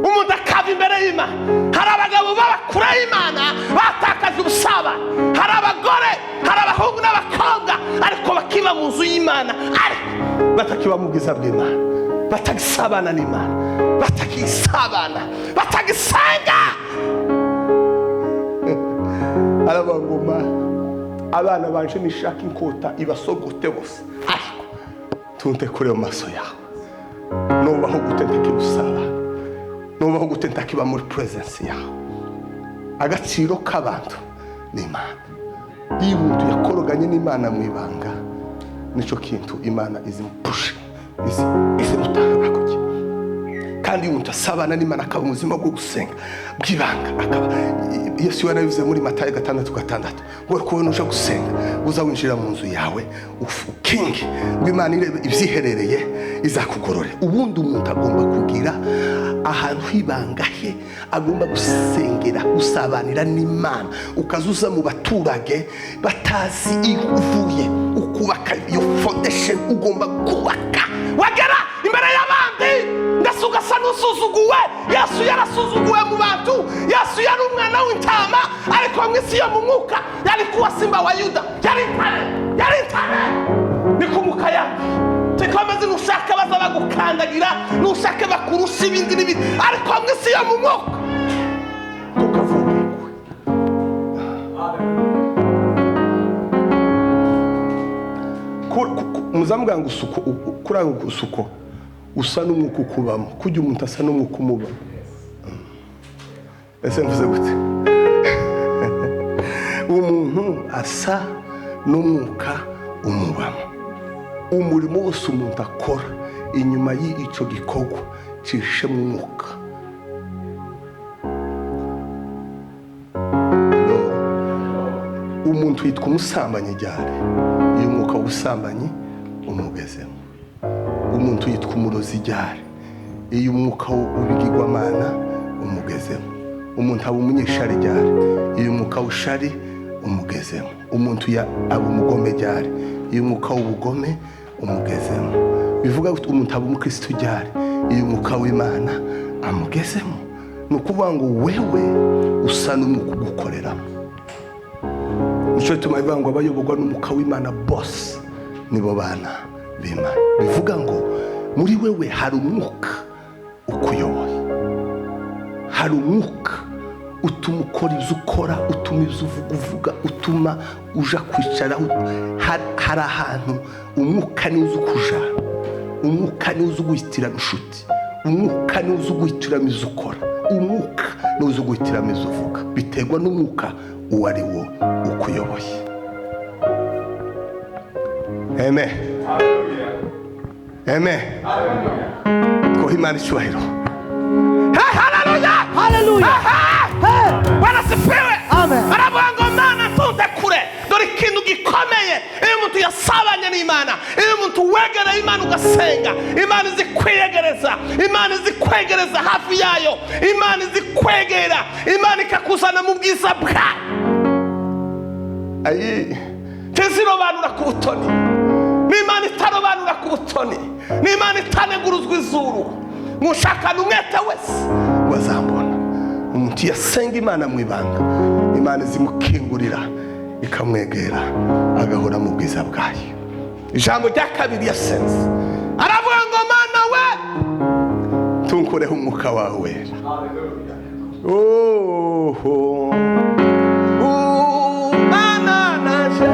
Umuntu akava imbere y'Imana. Hari abagabo b'abakura y'Imana batakaje ubusabane, hari abagore, hari abahungu n'abakobwa ariko bakiba mu nzu y'Imana, ariko batakiba mu bwiza bw'Imana, batagisabana n'Imana, batagisabana, batagisenga. Arabangoma abana banje nishaka inkota ibasogote bose, ariko tunte kure mu maso yawe. Nobaho gutenteka gusaba, nobaho gutenta kiba muri presence yawe. Agaciro k'abantu n'Imana, iyo umuntu yakoroganye n'Imana mu ibanga, nico kintu Imana izimupusha izimutanga kuki. kandi umuntu asabana n'Imana akaba ubuzima bwo gusenga bw'ibanga. Akaba Yesu yarabivuze muri Matayo 6:6 ngo kubona uje gusenga uza winjira mu nzu yawe ukinge ngo Imana irebe ibyiherereye izakugorore. Ubundi umuntu agomba kugira ahantu hibanga he agomba gusengera gusabanira n'Imana. Ukazuza mu baturage batazi ivuye ukubaka iyo foundation ugomba kubaka. Wagera imbere y'abandi ndetse ugasa n'usuzuguwe. Yesu yarasuzuguwe mu bantu. Yesu yari umwana w'intama ariko mu isi yo mu mwuka yari kuwa simba wa Yuda. Yari intare ni kumuka yanjye. Tikomeze nushaka baza bagukandagira nushaka bakurusha ibindi n'ibindi ariko mu isi yo mu mwuka tukavuga muzambwa ngo usuko kuranga gusuko usa n'umwuka ukubamo kujya umuntu asa n'umwuka umuba. Ese mvuze gute? Umuntu asa n'umwuka umubamo. Umurimo wose umuntu akora inyuma y'ico gikorwa cishe mu mwuka. Umuntu yitwa umusambanyi ryari iyo umwuka w'ubusambanyi umugezemo. Umuntu yitwa umurozi ryari iyo umwuka w'ubigirwamana umugezemo. Umuntu aba umunyeshari ryari iyo umwuka w'ushari umugezemo. Umuntu aba umugome ryari iyo umwuka w'ubugome umugezemo. Bivuga ngo umuntu aba umukristo ryari iyo umwuka w'Imana amugezemo. Nukuvuga ngo wewe usa n'umwuka ugukoreramo. Nico tuma bivuga ngo abayoborwa n'umwuka w'Imana boss nibo bana b'Imana. Bivuga ngo muri wewe hari umwuka ukuyoboye. Hari umwuka utuma ukora ibyo ukora, utuma ibyo uvuga, utuma uja kwicara. Hari ahantu umwuka ni uzi ukujana, umwuka ni uzi uguhitiramo inshuti, umwuka ni uzi uguhitiramo ibyo ukora, umwuka ni uzi uguhitiramo ibyo uvuga. Biterwa n'umwuka uwo ari wo ukuyoboye. Amen. Amen. Ko Imana icyubahiro. Hallelujah. Hallelujah. Bwana sifiwe. Amen. Aravuga ngo Mana ntunde kure. Dore ikintu gikomeye iyo umuntu yasabanye n'Imana, iyo umuntu wegereye Imana ugasenga, Imana izi kwiyegereza, Imana izi kwegereza hafi yayo, Imana izi kwegera, Imana ikakuzana mu bwiza bwayo. Ayi tizirobanura ku butoni, n'Imana itarobanura ku butoni, n'Imana itaneguruzwa izuru. Mushakana umwete wese wazambona. Umuntu yasenga Imana mu ibanga, Imana izimukingurira ikamwegera agahora mu bwiza bwayo. Ijambo rya kabiri yasenze aravuga ngo Mana we tunkureho umwuka wawe. Oh Mana naje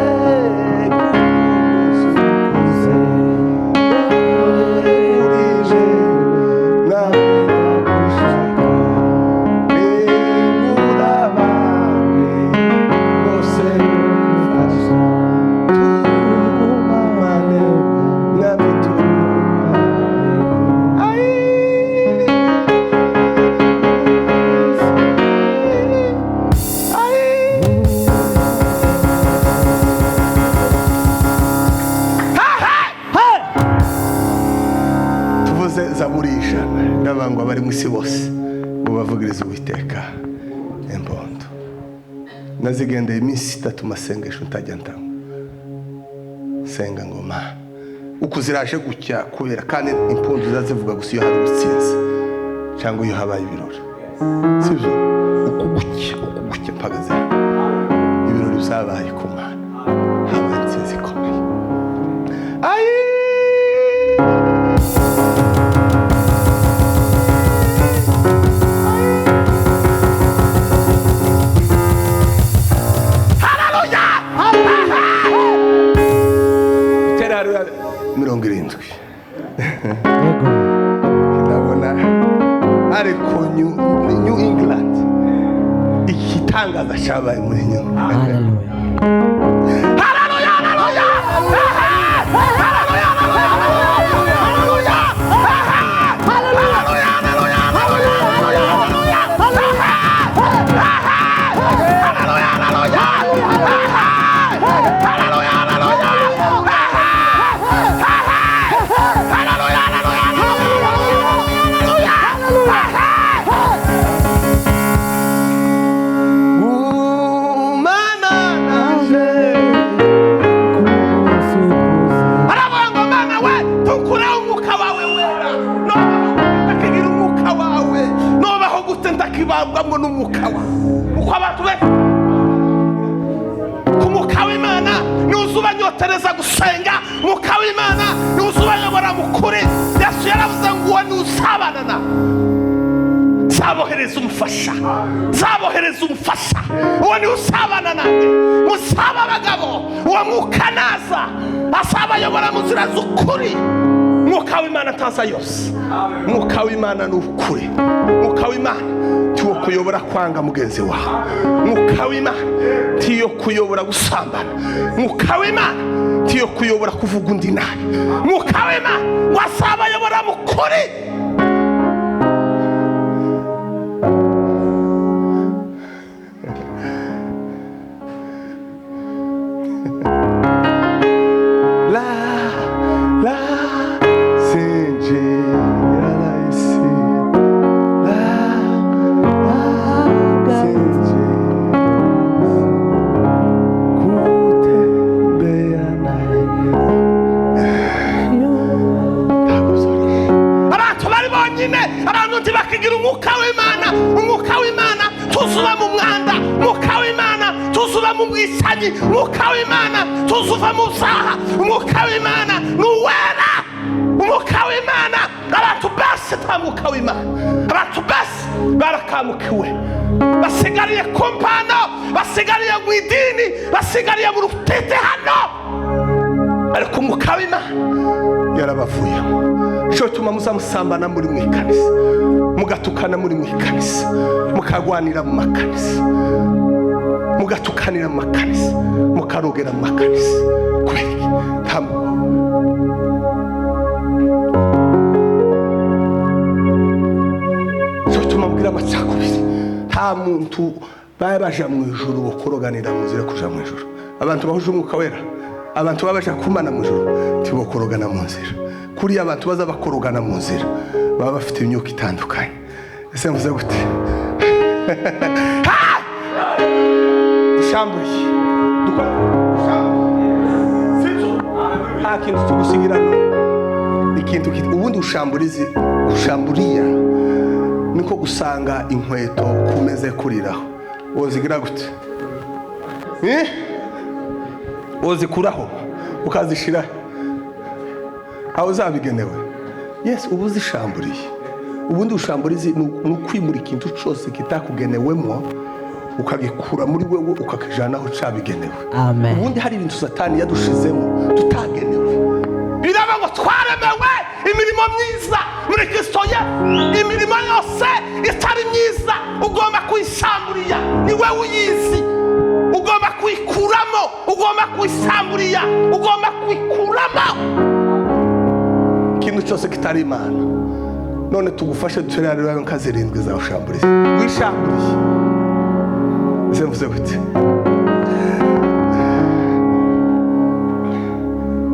n'abangwa bari mu isi bose mubavugiriza Uwiteka impondo. Nazigendeye iminsi 3 masengesho ntajya ntanga senga ngo Mana uko ziraje gucya kubera kandi impondo zazivuga gusa iyo hari ubutsinzi cyangwa iyo habaye ibirori. Sibyo uko gucya mpagaze ibirori byabaye ku Mana habaye intsinzi ikomeye. Mirongirindwi ndabona ariko New England ikitangaza cyabaye muri New England. Hallelujah. abantu be ku mwuka w'Imana niwe ubanyotereza gusenga. Mwuka w'Imana niwe ubayobora mu kuri. Yesu yaravuze ngo uwo niwe usabana na zabohereza umufasha, zabohereza umufasha. Uwo niwe usabana nanjye. Musaba abagabo, uwo mwuka naza azabayobora mu nzira z'ukuri. Mwuka w'Imana ataza yose. Mwuka w'Imana ni ukuri. Mwuka w'Imana tiwo kuyobora kwanga mugenzi wawe. Mwuka w'Imana tiyo kuyobora gusambana. Mwuka w'Imana tiyo kuyobora kuvuga undi nabi. Mwuka w'Imana wasabayobora mu kuri. Abantu ntibakigira umwuka w'Imana. Umwuka w'Imana tuzuba mu mwanda. Umwuka w'Imana tuzuba mu bwicanyi. Umwuka w'Imana tuzuva mu byaha. Umwuka w'Imana ni uwera. Umwuka w'Imana abantu bose nta mwuka w'Imana. Abantu bose barakamukiwe, basigariye ku mpano, basigariye mu idini, basigariye mu rutete hano. Ariko umwuka w'Imana yarabavuyemo. Cyo tuma muzamusambana muri mu ikanisa, mugatukana muri mu ikanisa, mukagwanira mu makanisa, mugatukanira mu makanisa, mukarogera mu makanisa. Kweli cyo tuma mugira amacakubiri. Nta muntu baba baja mu ijuru wo kuroganira mu nzira kuja mu ijuru. Abantu bahuje umwuka wera, abantu baba baja kumana mu ijuru tibo kurogana mu nzira. Kuriya abantu baza bakorogana mu nzira baba bafite imyuka itandukanye. Ese muze gute? Dushamburiye dukora nta kintu tugusigirana. Ikintu ubundi ushamburiya niko gusanga inkweto kumeze kuriraho. Wozigira gute? Wozikuraho ukazishira aho zabigenewe. Yes, ubu zishamburiye. Ubundi ushamburizi ni ukwimura ikintu cyose kitakugenewemo ukagikura muri wewe ukakijana aho cabigenewe. Amen. Ubundi hari ibintu Satani yadushizemo tutagenewe. Biraba ngo twaremewe imirimo myiza muri Kristo ye. Imirimo yose itari myiza ugomba kuyishamburiya. Ni wewe uyizi. Ugomba kuyikuramo, ugomba kuyishamburiya, ugomba kuyikuramo ikintu cyose kitari Imana. None tugufashe duterera nka zirindwi za ushamburiye. Wishamburiye. Ese mvuze gute?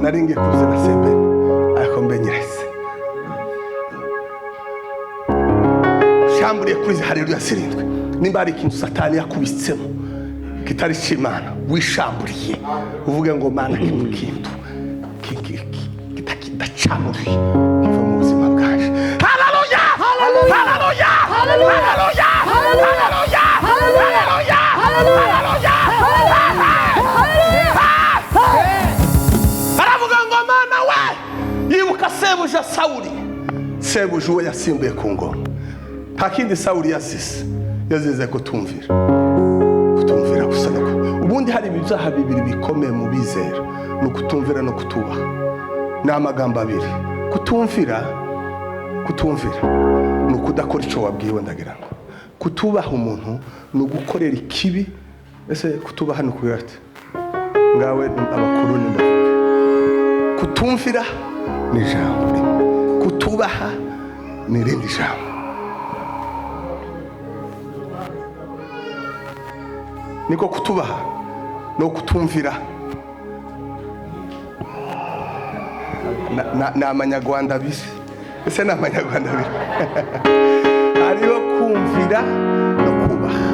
Naringe kuze na sebeni ariko mbenyerese. Ushamburiye kuri haleluya zirindwi. Nimba ari ikintu Satani yakubitsemo kitari cy'Imana, wishamburiye uvuge ngo Mana kintu kitakidacamuri kiva mu buzima bwaje. Haleluya! Haleluya! Haleluya! Haleluya! Haleluya! Haleluya! Aravuga ngo Mana we yibuka sebuja Sawuli. Sebuja we yasimbuye ku ngoma. Nta kindi Sawuli yazize kutumvira gusa. Ubundi hari ibyaha bibiri bikomeye mu bizera, no kutumvira no kutubaha. Ni amagambo abiri. Kutumvira ni ukudakora icyo wabwiwe. Ndagira ngo kutubaha umuntu ni ugukorera ikibi. Ese kutubaha ni ukugira ati ngawe abakuru ni mbavuge. Kutumvira ni ijambo rimwe, kutubaha ni irindi jambo. Niko kutubaha no kutumvira na amanyarwanda bise. Ese na amanyarwanda bise hariho kumvira no kubaha.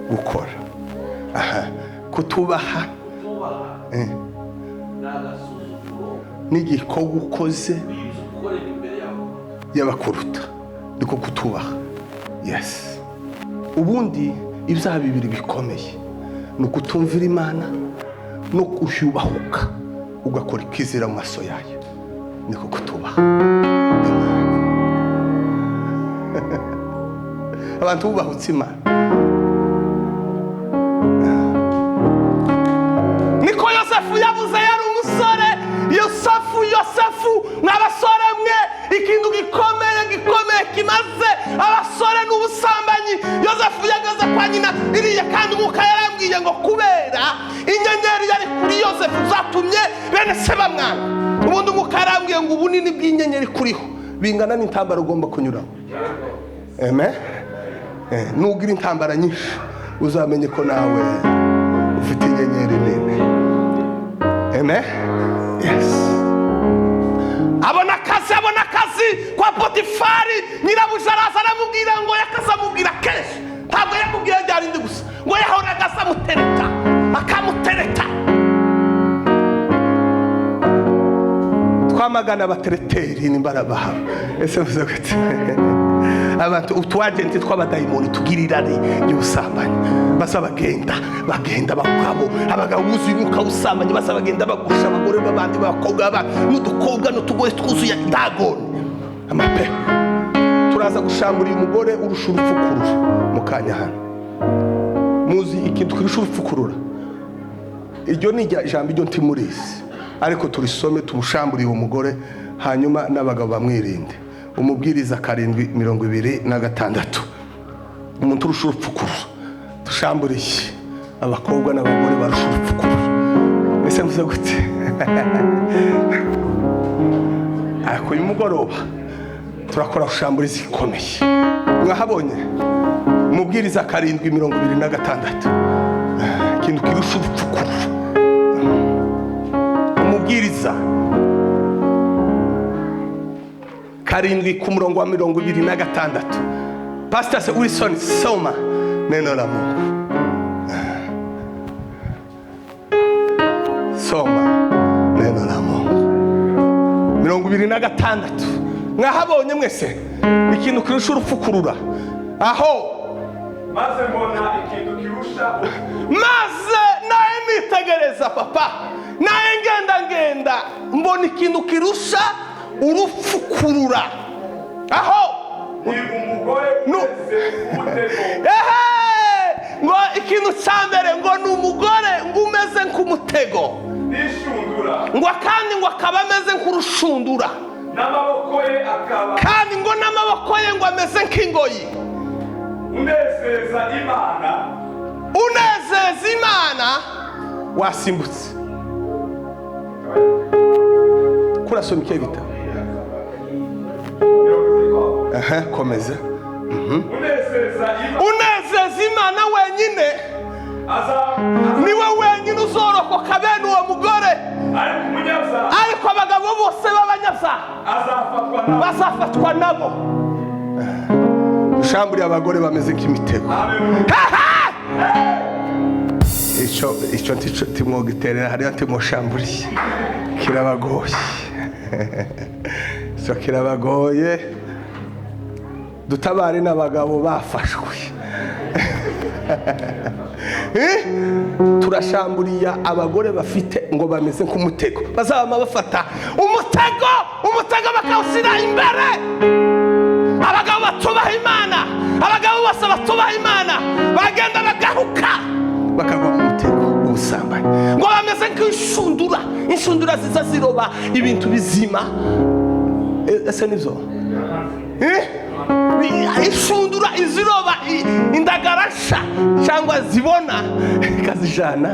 Gukora. Kutubaha n'igikorwa ukoze y'abakuruta, niko kutubaha. Yes, ubundi ibyaha bibiri bikomeye ni ukutumvira Imana no kuyubahuka ugakora ikizira mu maso yayo, niko kutubaha Imana. Abantu bubahutse Imana niko Yosefu yavuze. Yari umusore Yosefu mw'abasore mwe, ikintu gikomeye kimaze abasore n'ubusambanyi. Yosefu yageze kwa nyina iriya, kandi Umwuka yarambwiye ngo kubera inyenyeri yari kuri Yosefu zatumye bene se bamwanga. Ubundi Umwuka yarambwiye ngo ubunini bw'inyenyeri kuriho bingana n'intambara ugomba kunyuramo. Amen. Nugira intambara nyinshi uzamenye ko nawe ufite inyenyeri nini. Amen. Yes. Abona akazi kwa Potifari. Nyirabuja araza aramubwira ngo yakazamubwira kenshi, ntabwo yamubwira ryari ndi gusa, ngo yahoraga akamutereta. Twamagana abatereteri n'imbara bahawe. Ese muze gute abantu utwagenti tw'abadayimoni tugirirane y'ubusambanyi, basa bagenda abagabo buzuye umwuka w'ubusambanyi, basa bagenda bagusha abagore b'abandi b'abakobwa n'udukobwa n'utugore twuzuye dagoni amapepo. Turaza gushambura umugore urusha urupfukurura mu kanya hano. Muzi ikintu kirusha urupfukurura? Iryo ni ijambo iryo ntimurizi, ariko turisome tumushamburiye umugore, hanyuma n'abagabo bamwirinde. Umubwiriza 7:26. Umuntu urusha urupfukurura dushamburiye abakobwa n'abagore barusha urupfukurura. Ese muze gute? Ariko uyu mugoroba turakora ushamburizi ikomeye. Mwahabonye umubwiriza 7:26, ikintu kirusha urupfukurura. Umubwiriza 7:26. Pastor Wilson soma neno la Mungu. Soma neno la Mungu. 26. Mwahabonye mwese ikintu kirusha urupfukurura. Aho maze mbona ikintu kirusha, maze naye nitegereza papa, naye ngenda mbona ikintu kirusha urupfukurura. Aho ni umugore umeze nk'umutego. Ngo ikintu cyambere ngo ni umugore ngo umeze nk'umutego, n'ishundura, ngo kandi ngo akaba ameze nk'urushundura, n'amaboko ye akaba, kandi ngo n'amaboko ye ngo ameze nk'ingoyi. Unezeza Imana wasimbutse. Kurasoma icyo gitabo. Komeza. Unezeza Imana wenyine, niwe wenyine uzorokoka bene uwo mugore. Ariko abagabo bose b'abanyabyaha bazafatwa nabo. Dushamburiye abagore bameze nk'imitego. Icyo timwogiterera hariya timwoshamburiye kirabagoye. So kirabagoye. Dutabare n'abagabo bafashwe. Turashamburiya abagore bafite ngo bameze nk'umutego, bazaba bafata umutego bakawushyira imbere. Abagabo batubaha Imana, abagabo bose batubaha Imana bagenda bagahuka bakagwa mu mutego w'ubusambanyi, ngo bameze nk'inshundura. Inshundura ziza ziroba ibintu bizima. Ese nibyo? Inshundura iziroba indagarasha cyangwa zibona ikazijana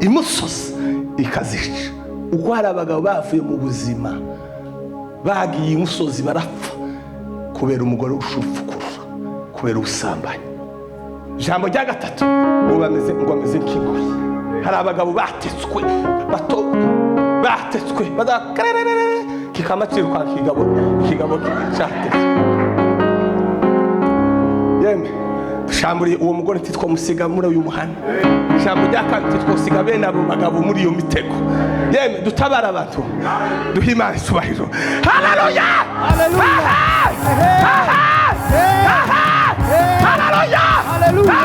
imusozi ikazica. Uko hari abagabo bavuye mu buzima bagiye imusozi barapfa kubera umugore urupfukurura, kubera ubusambanyi. Ijambo rya 3 ngo bameze nk'ingoyi. Hari abagabo batetswe badakarerere kikamaciro kwa kigabo cyatetswe. Yemwe ijambo uwo mugore ntitwamusiga muri uyu muhanda. Ijambo rya kabiri ntitwasiga bene abo bagabo muri iyo mitego. Yemwe dutabara abantu duhe Imana isubahiro. Haleluya, haleluya, haleluya, haleluya.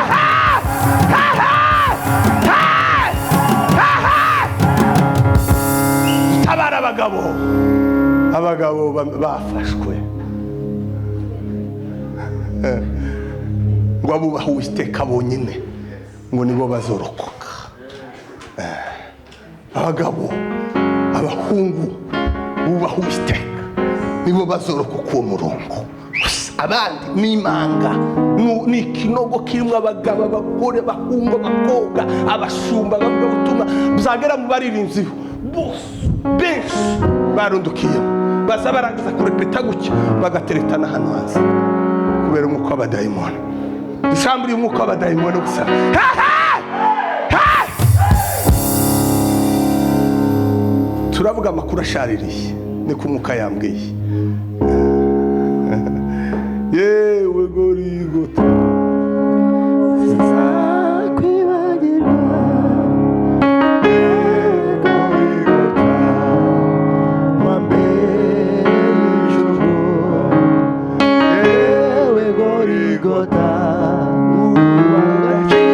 Dutabara abagabo bafashwe ngo abubaha Uwiteka bonyine ngo nibo bazorokoka. Abagabo abahungu bubaha Uwiteka nibo bazorokoka uwo murongo. Abandi n'imanga n'ikinogo kirimo abagabo abagore bahunga abakobwa abashumba bavuga ubutumwa buzagera mu baririnzi bose benshi barundukiyemo baza barangiza kurepeta gutya bagateretana hano hasi kubera umwuka w'abadayimoni. Dushamburiye umwuka w'abadayimoni gusa. Turavuga amakuru ashaririye niko umwuka yambwiye. Yewe Gorigota sinzakwibagirwa, Gorigota wambereye ijuru, yewe Gorigota uw'agaciro.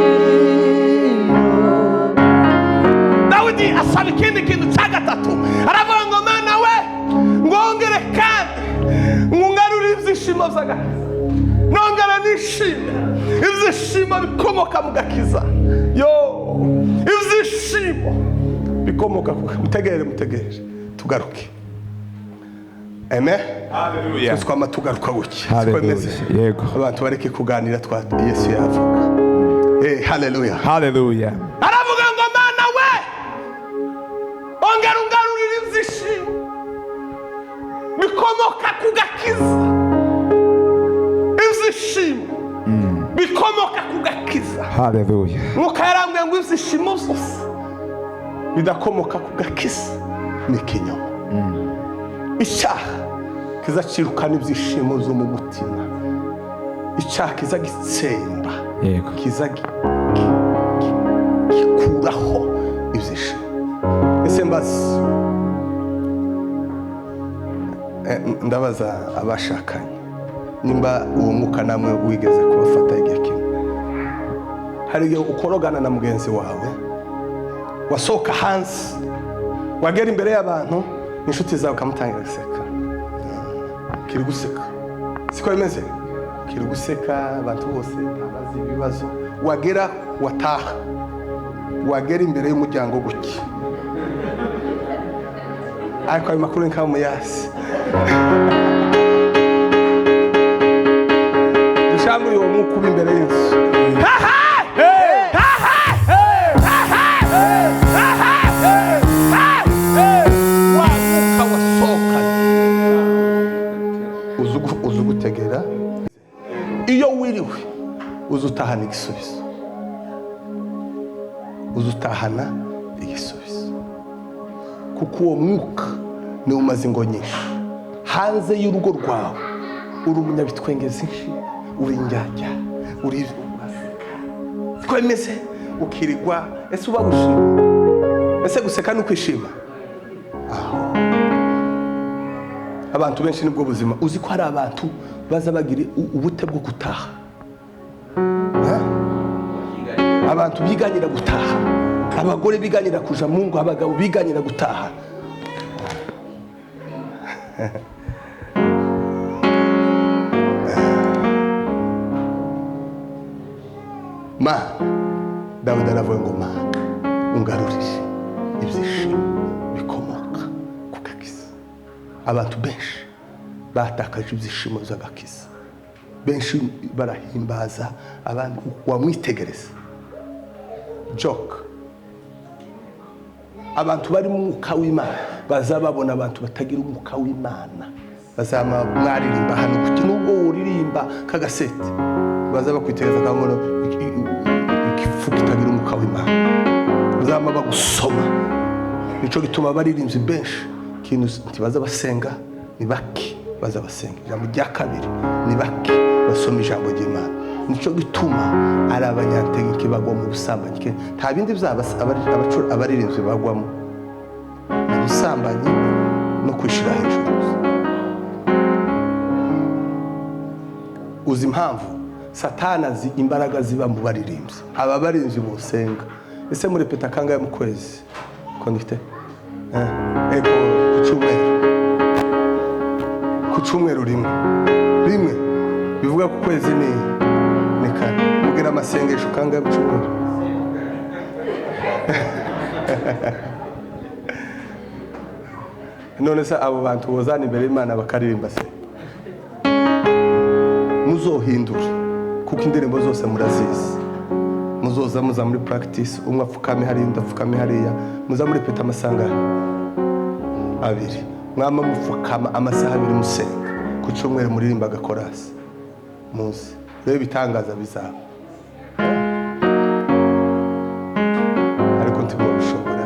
Dawidi asaba ikindi kintu cya gatatu, aravuga ngo Mana we ngongere kandi ngarure ibyishimo by'agakiza, nongera nishime ibyishimo bikomoka mu gakiza. Yo ibyishimo bikomoka mutegere tugaruke. Amen. Haleluya. Twama tugaruka guki. Haleluya. Yego. Abantu bareke kuganira twa Yesu yavuga. Haleluya. Haleluya. Aravuga ngo Mana we ongera ungarurire ibyishimo bikomoka ku gakiza. Ibyishimo bikomoka ku gakiza. Haleluya. Mwuka yarambwiye ngo ibyishimo byose bidakomoka ku gakiza ni ikinyoma. Icyaha kizacirukana ibyishimo byo mu mutima. Icyaha kiza gitsemba, Yego. kiza gikuraho ibyishimo. Ese mbaza ndabaza abashakanye nimba uwo mwuka namwe wigeze kubafata igihe kimwe. Hari igihe ukorogana na mugenzi wawe wasohoka hanze wagera imbere y'abantu inshuti zawe ukamutangira guseka, kiri guseka siko bimeze, kiri guseka abantu bose babaza ibibazo, wagera wataha, wagera imbere y'umuryango guki ariko ayo makuru nkaho muyazi. Dushamburiye uwo mwuka uba imbere y'inzu. Wa mwuka wasohokanye uzi ugutegera, iyo wiriwe uzi utahana igisubizo, uzi utahana igisubizo, kuko uwo mwuka niwo umaze ingo nyinshi. Hanze y'urugo rwawe uri umunyabitwengezi, uri indyarya, uri siko bimeze, ukirigwa. Ese uba gushima? Ese guseka ni ukwishima? Abantu benshi nibwo buzima. Uzi ko hari abantu baza bagira ubute bwo gutaha, abantu biganyira gutaha, abagore biganyira kuja mu ngo, abagabo biganyira gutaha. Mana, Dawidi aravuga ngo Mana ungarurire ibyishimo bikomoka ku gakiza. Abantu benshi batakaje ibyishimo by'agakiza, benshi barahimbaza abandi. Wamwitegereza joke, abantu bari mu mwuka w'Imana bazababona abantu batagira umwuka w'Imana, bazama mwaririmba hano kuki nubwo uririmba kagasete bazaba kwitegereza kamono ikifu kitagira umwuka w'Imana, bazama bagusoma. Nico gituma baririmbye benshi kintu ntibaza basenga, ni baki baza basenga ijambo rya kabiri, ni baki basoma ijambo ry'Imana. nico gituma ari abanyantegeke bagwa mu busambanyi. Nta bindi byaba abaririmbyi bagwamo, ubusambanyi no kwishira hejuru. Uzi impamvu Satani azi imbaraga ziba mu baririmbyi. Aba baririmbyi bosenga, ese murepeta kangahe mu kwezi ko ndifite ego ku cyumweru rimwe bivuga ku kwezi ni kane. Mugira amasengesho kangahe mu cyumweru? None se abo bantu bozana imbere y'Imana bakaririmba se? Muzohindura kuko indirimbo zose murazizi. Muzoza muza muri practice, umwe apfukame hariya undi apfukame hariya, muza muri peta amasanga abiri, mwama mupfukama amasaha abiri musenga, ku cyumweru muririmba agakorasi. Muzi rero bitangaza bizaba, ariko ntibwo bishobora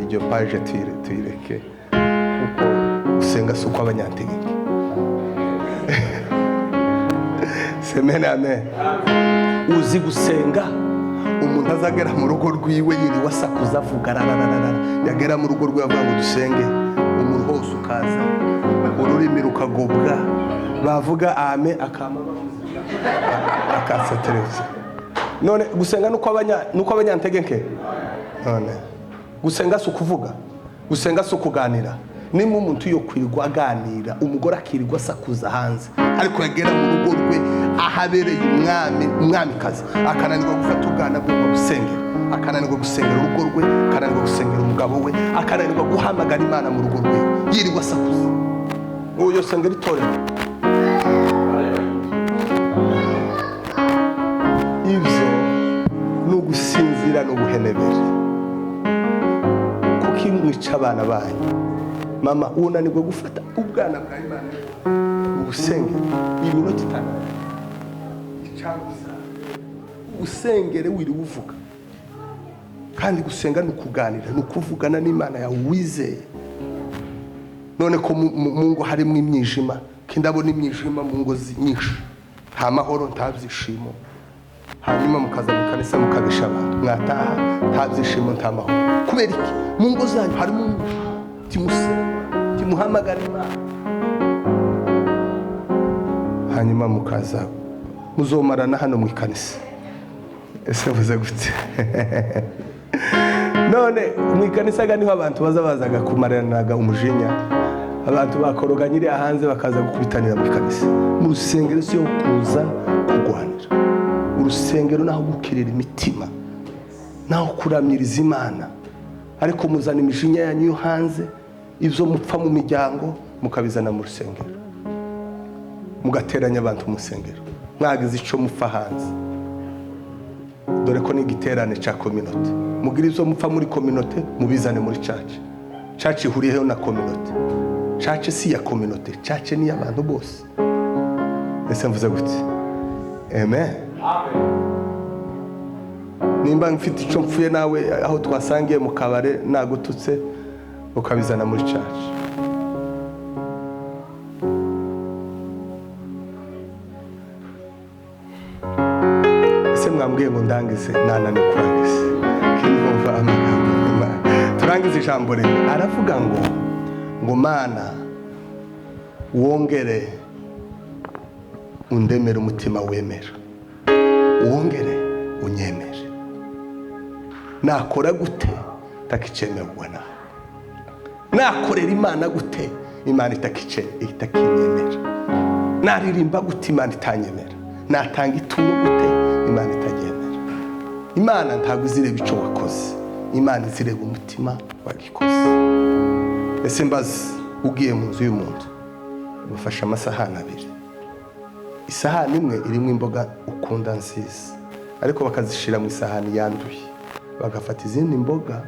iryo page tuyireke kuko gusenga si uko abanyantegeke. Semene amen. Uzi gusenga umuntu azagera mu rugo rwiwe yiriwe asakuza avuga rararara, yagera mu rugo rwe avuga ngo dusenge, umuntu hose ukaza ururimi rukagobwa, bavuga ame akama akasetereza. None gusenga nuko abanyantegeke. None gusenga si ukuvuga, gusenga si ukuganira. Nimba umuntu yo kwirwa aganira, umugore akirirwa asakuza hanze, ariko yagera mu rugo rwe ahabereye umwamikazi akananirwa gufata ubwana bwe ngo busengere, akananirwa gusengera urugo rwe, akananirwa gusengera umugabo we, akananirwa guhamagara Imana mu rugo rwe, yirirwa asakuza. Uyo sengera itorero. Ibyo ni ugusinzira n'ubuhenebere, kuko imwica abana banyu. Mama unanirwa gufata ubwana bwa Imana ubusengere iminota 5 icyagusa usengere wiri uvuga. Kandi gusenga nukuganira, nukuvugana n'Imana yawe wizeye. None ko mu ngo harimo imyijima, kindabona imyijima mu ngo nyinshi, nta mahoro nta byishimo. Hanyuma mukaza mu kanisa mukagisha abantu, mwataha nta byishimo nta mahoro. Kubera iki? Mu ngo zanyu harimo timuhamagara Imana. Hanyuma mukaza muzomarana hano mu ikanisa. Ese vuze gute? None mu ikanisa niho abantu bazaga kumaranaga umujinya, abantu bakoroganyire hanze bakaza gukubitanira mu ikanisa. Mu rusengero si yo kuza kugwanira. Urusengero naho gukirira imitima, naho kuramyiriza Imana. Ariko muzana imijinya yanyu yo hanze, ibyo mupfa mu miryango mukabizana mu rusengero, mugateranya abantu mu rusengero, mwagize icyo mupfa hanze. Dore ko ni igiterane cya community, mugira ibyo mupfa muri community mubizane muri church. Church ihuriyeho na community. Church si ya community, church ni y'abantu bose. Ese mvuze gute? Amen. Nimba mfite icyo mpfuye nawe aho twasangiye mu kabare nagututse, ukabizana muri church. Ese mwambwiye ngo ndangize nana ni kurangiza. Kinumva amagambo y'Imana. Turangize ijambo rero. Aravuga ngo Mana wongere undemere umutima wemera. Wongere unyemere. Nakora gute takicemerwa nawe? Nakorera Imana gute Imana itakinyemera? Naririmba gute Imana itanyemera? Natanga itungo gute Imana itagyemera? Imana ntabwo izireba icyo wakoze, Imana izireba umutima wagikoze. Ese mbazi ugiye mu nzu y'umuntu ufasha amasahani 2, isahani imwe irimo imboga ukunda nziza, ariko bakazishira mu isahani yanduye, bagafata izindi mboga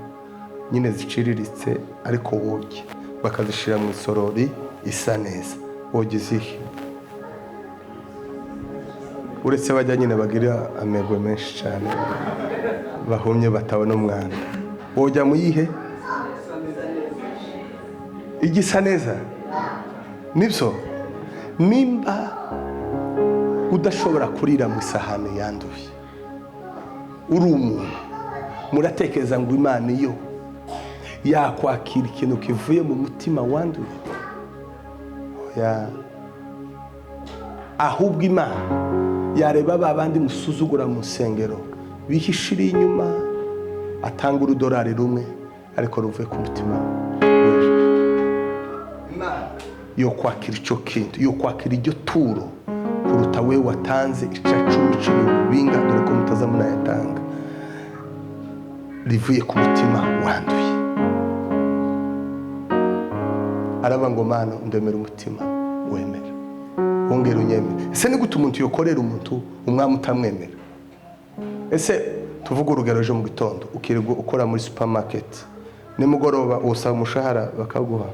nyine ziciriritse ariko woge, bakazishira mu isorori isa neza. Woge zihe? Uretse bajya nyine bagira amego menshi cyane, bahumye batabona umwanda. Wojya mu yihe? Igisa neza. Nibyo nimba udashobora kurira mu isahani yanduye. Uri umuntu muratekereza ngo Imana iyo yakwakira ikintu kivuye mu mutima wanduye? Oya. Ahubwo Imana yareba babandi musuzugura mu nsengero bihishiriye inyuma, atanga $1 rumwe ariko ruvuye ku mutima weje. Imana yo kwakira icyo kintu, yo kwakira iryo turo kuruta we watanze icacumi c'ibintu binga, dore ko mutaza munayatanga, rivuye ku mutima wanduye. Araba ngo Mana ndemera umutima wemera, wongera unyemera. Ese ni gute umuntu yokorera umuntu umwami utamwemera? Ese tuvuga urugero, ejo mu gitondo ukirirwa ukora muri supermarket, nimugoroba usaba umushahara bakaguha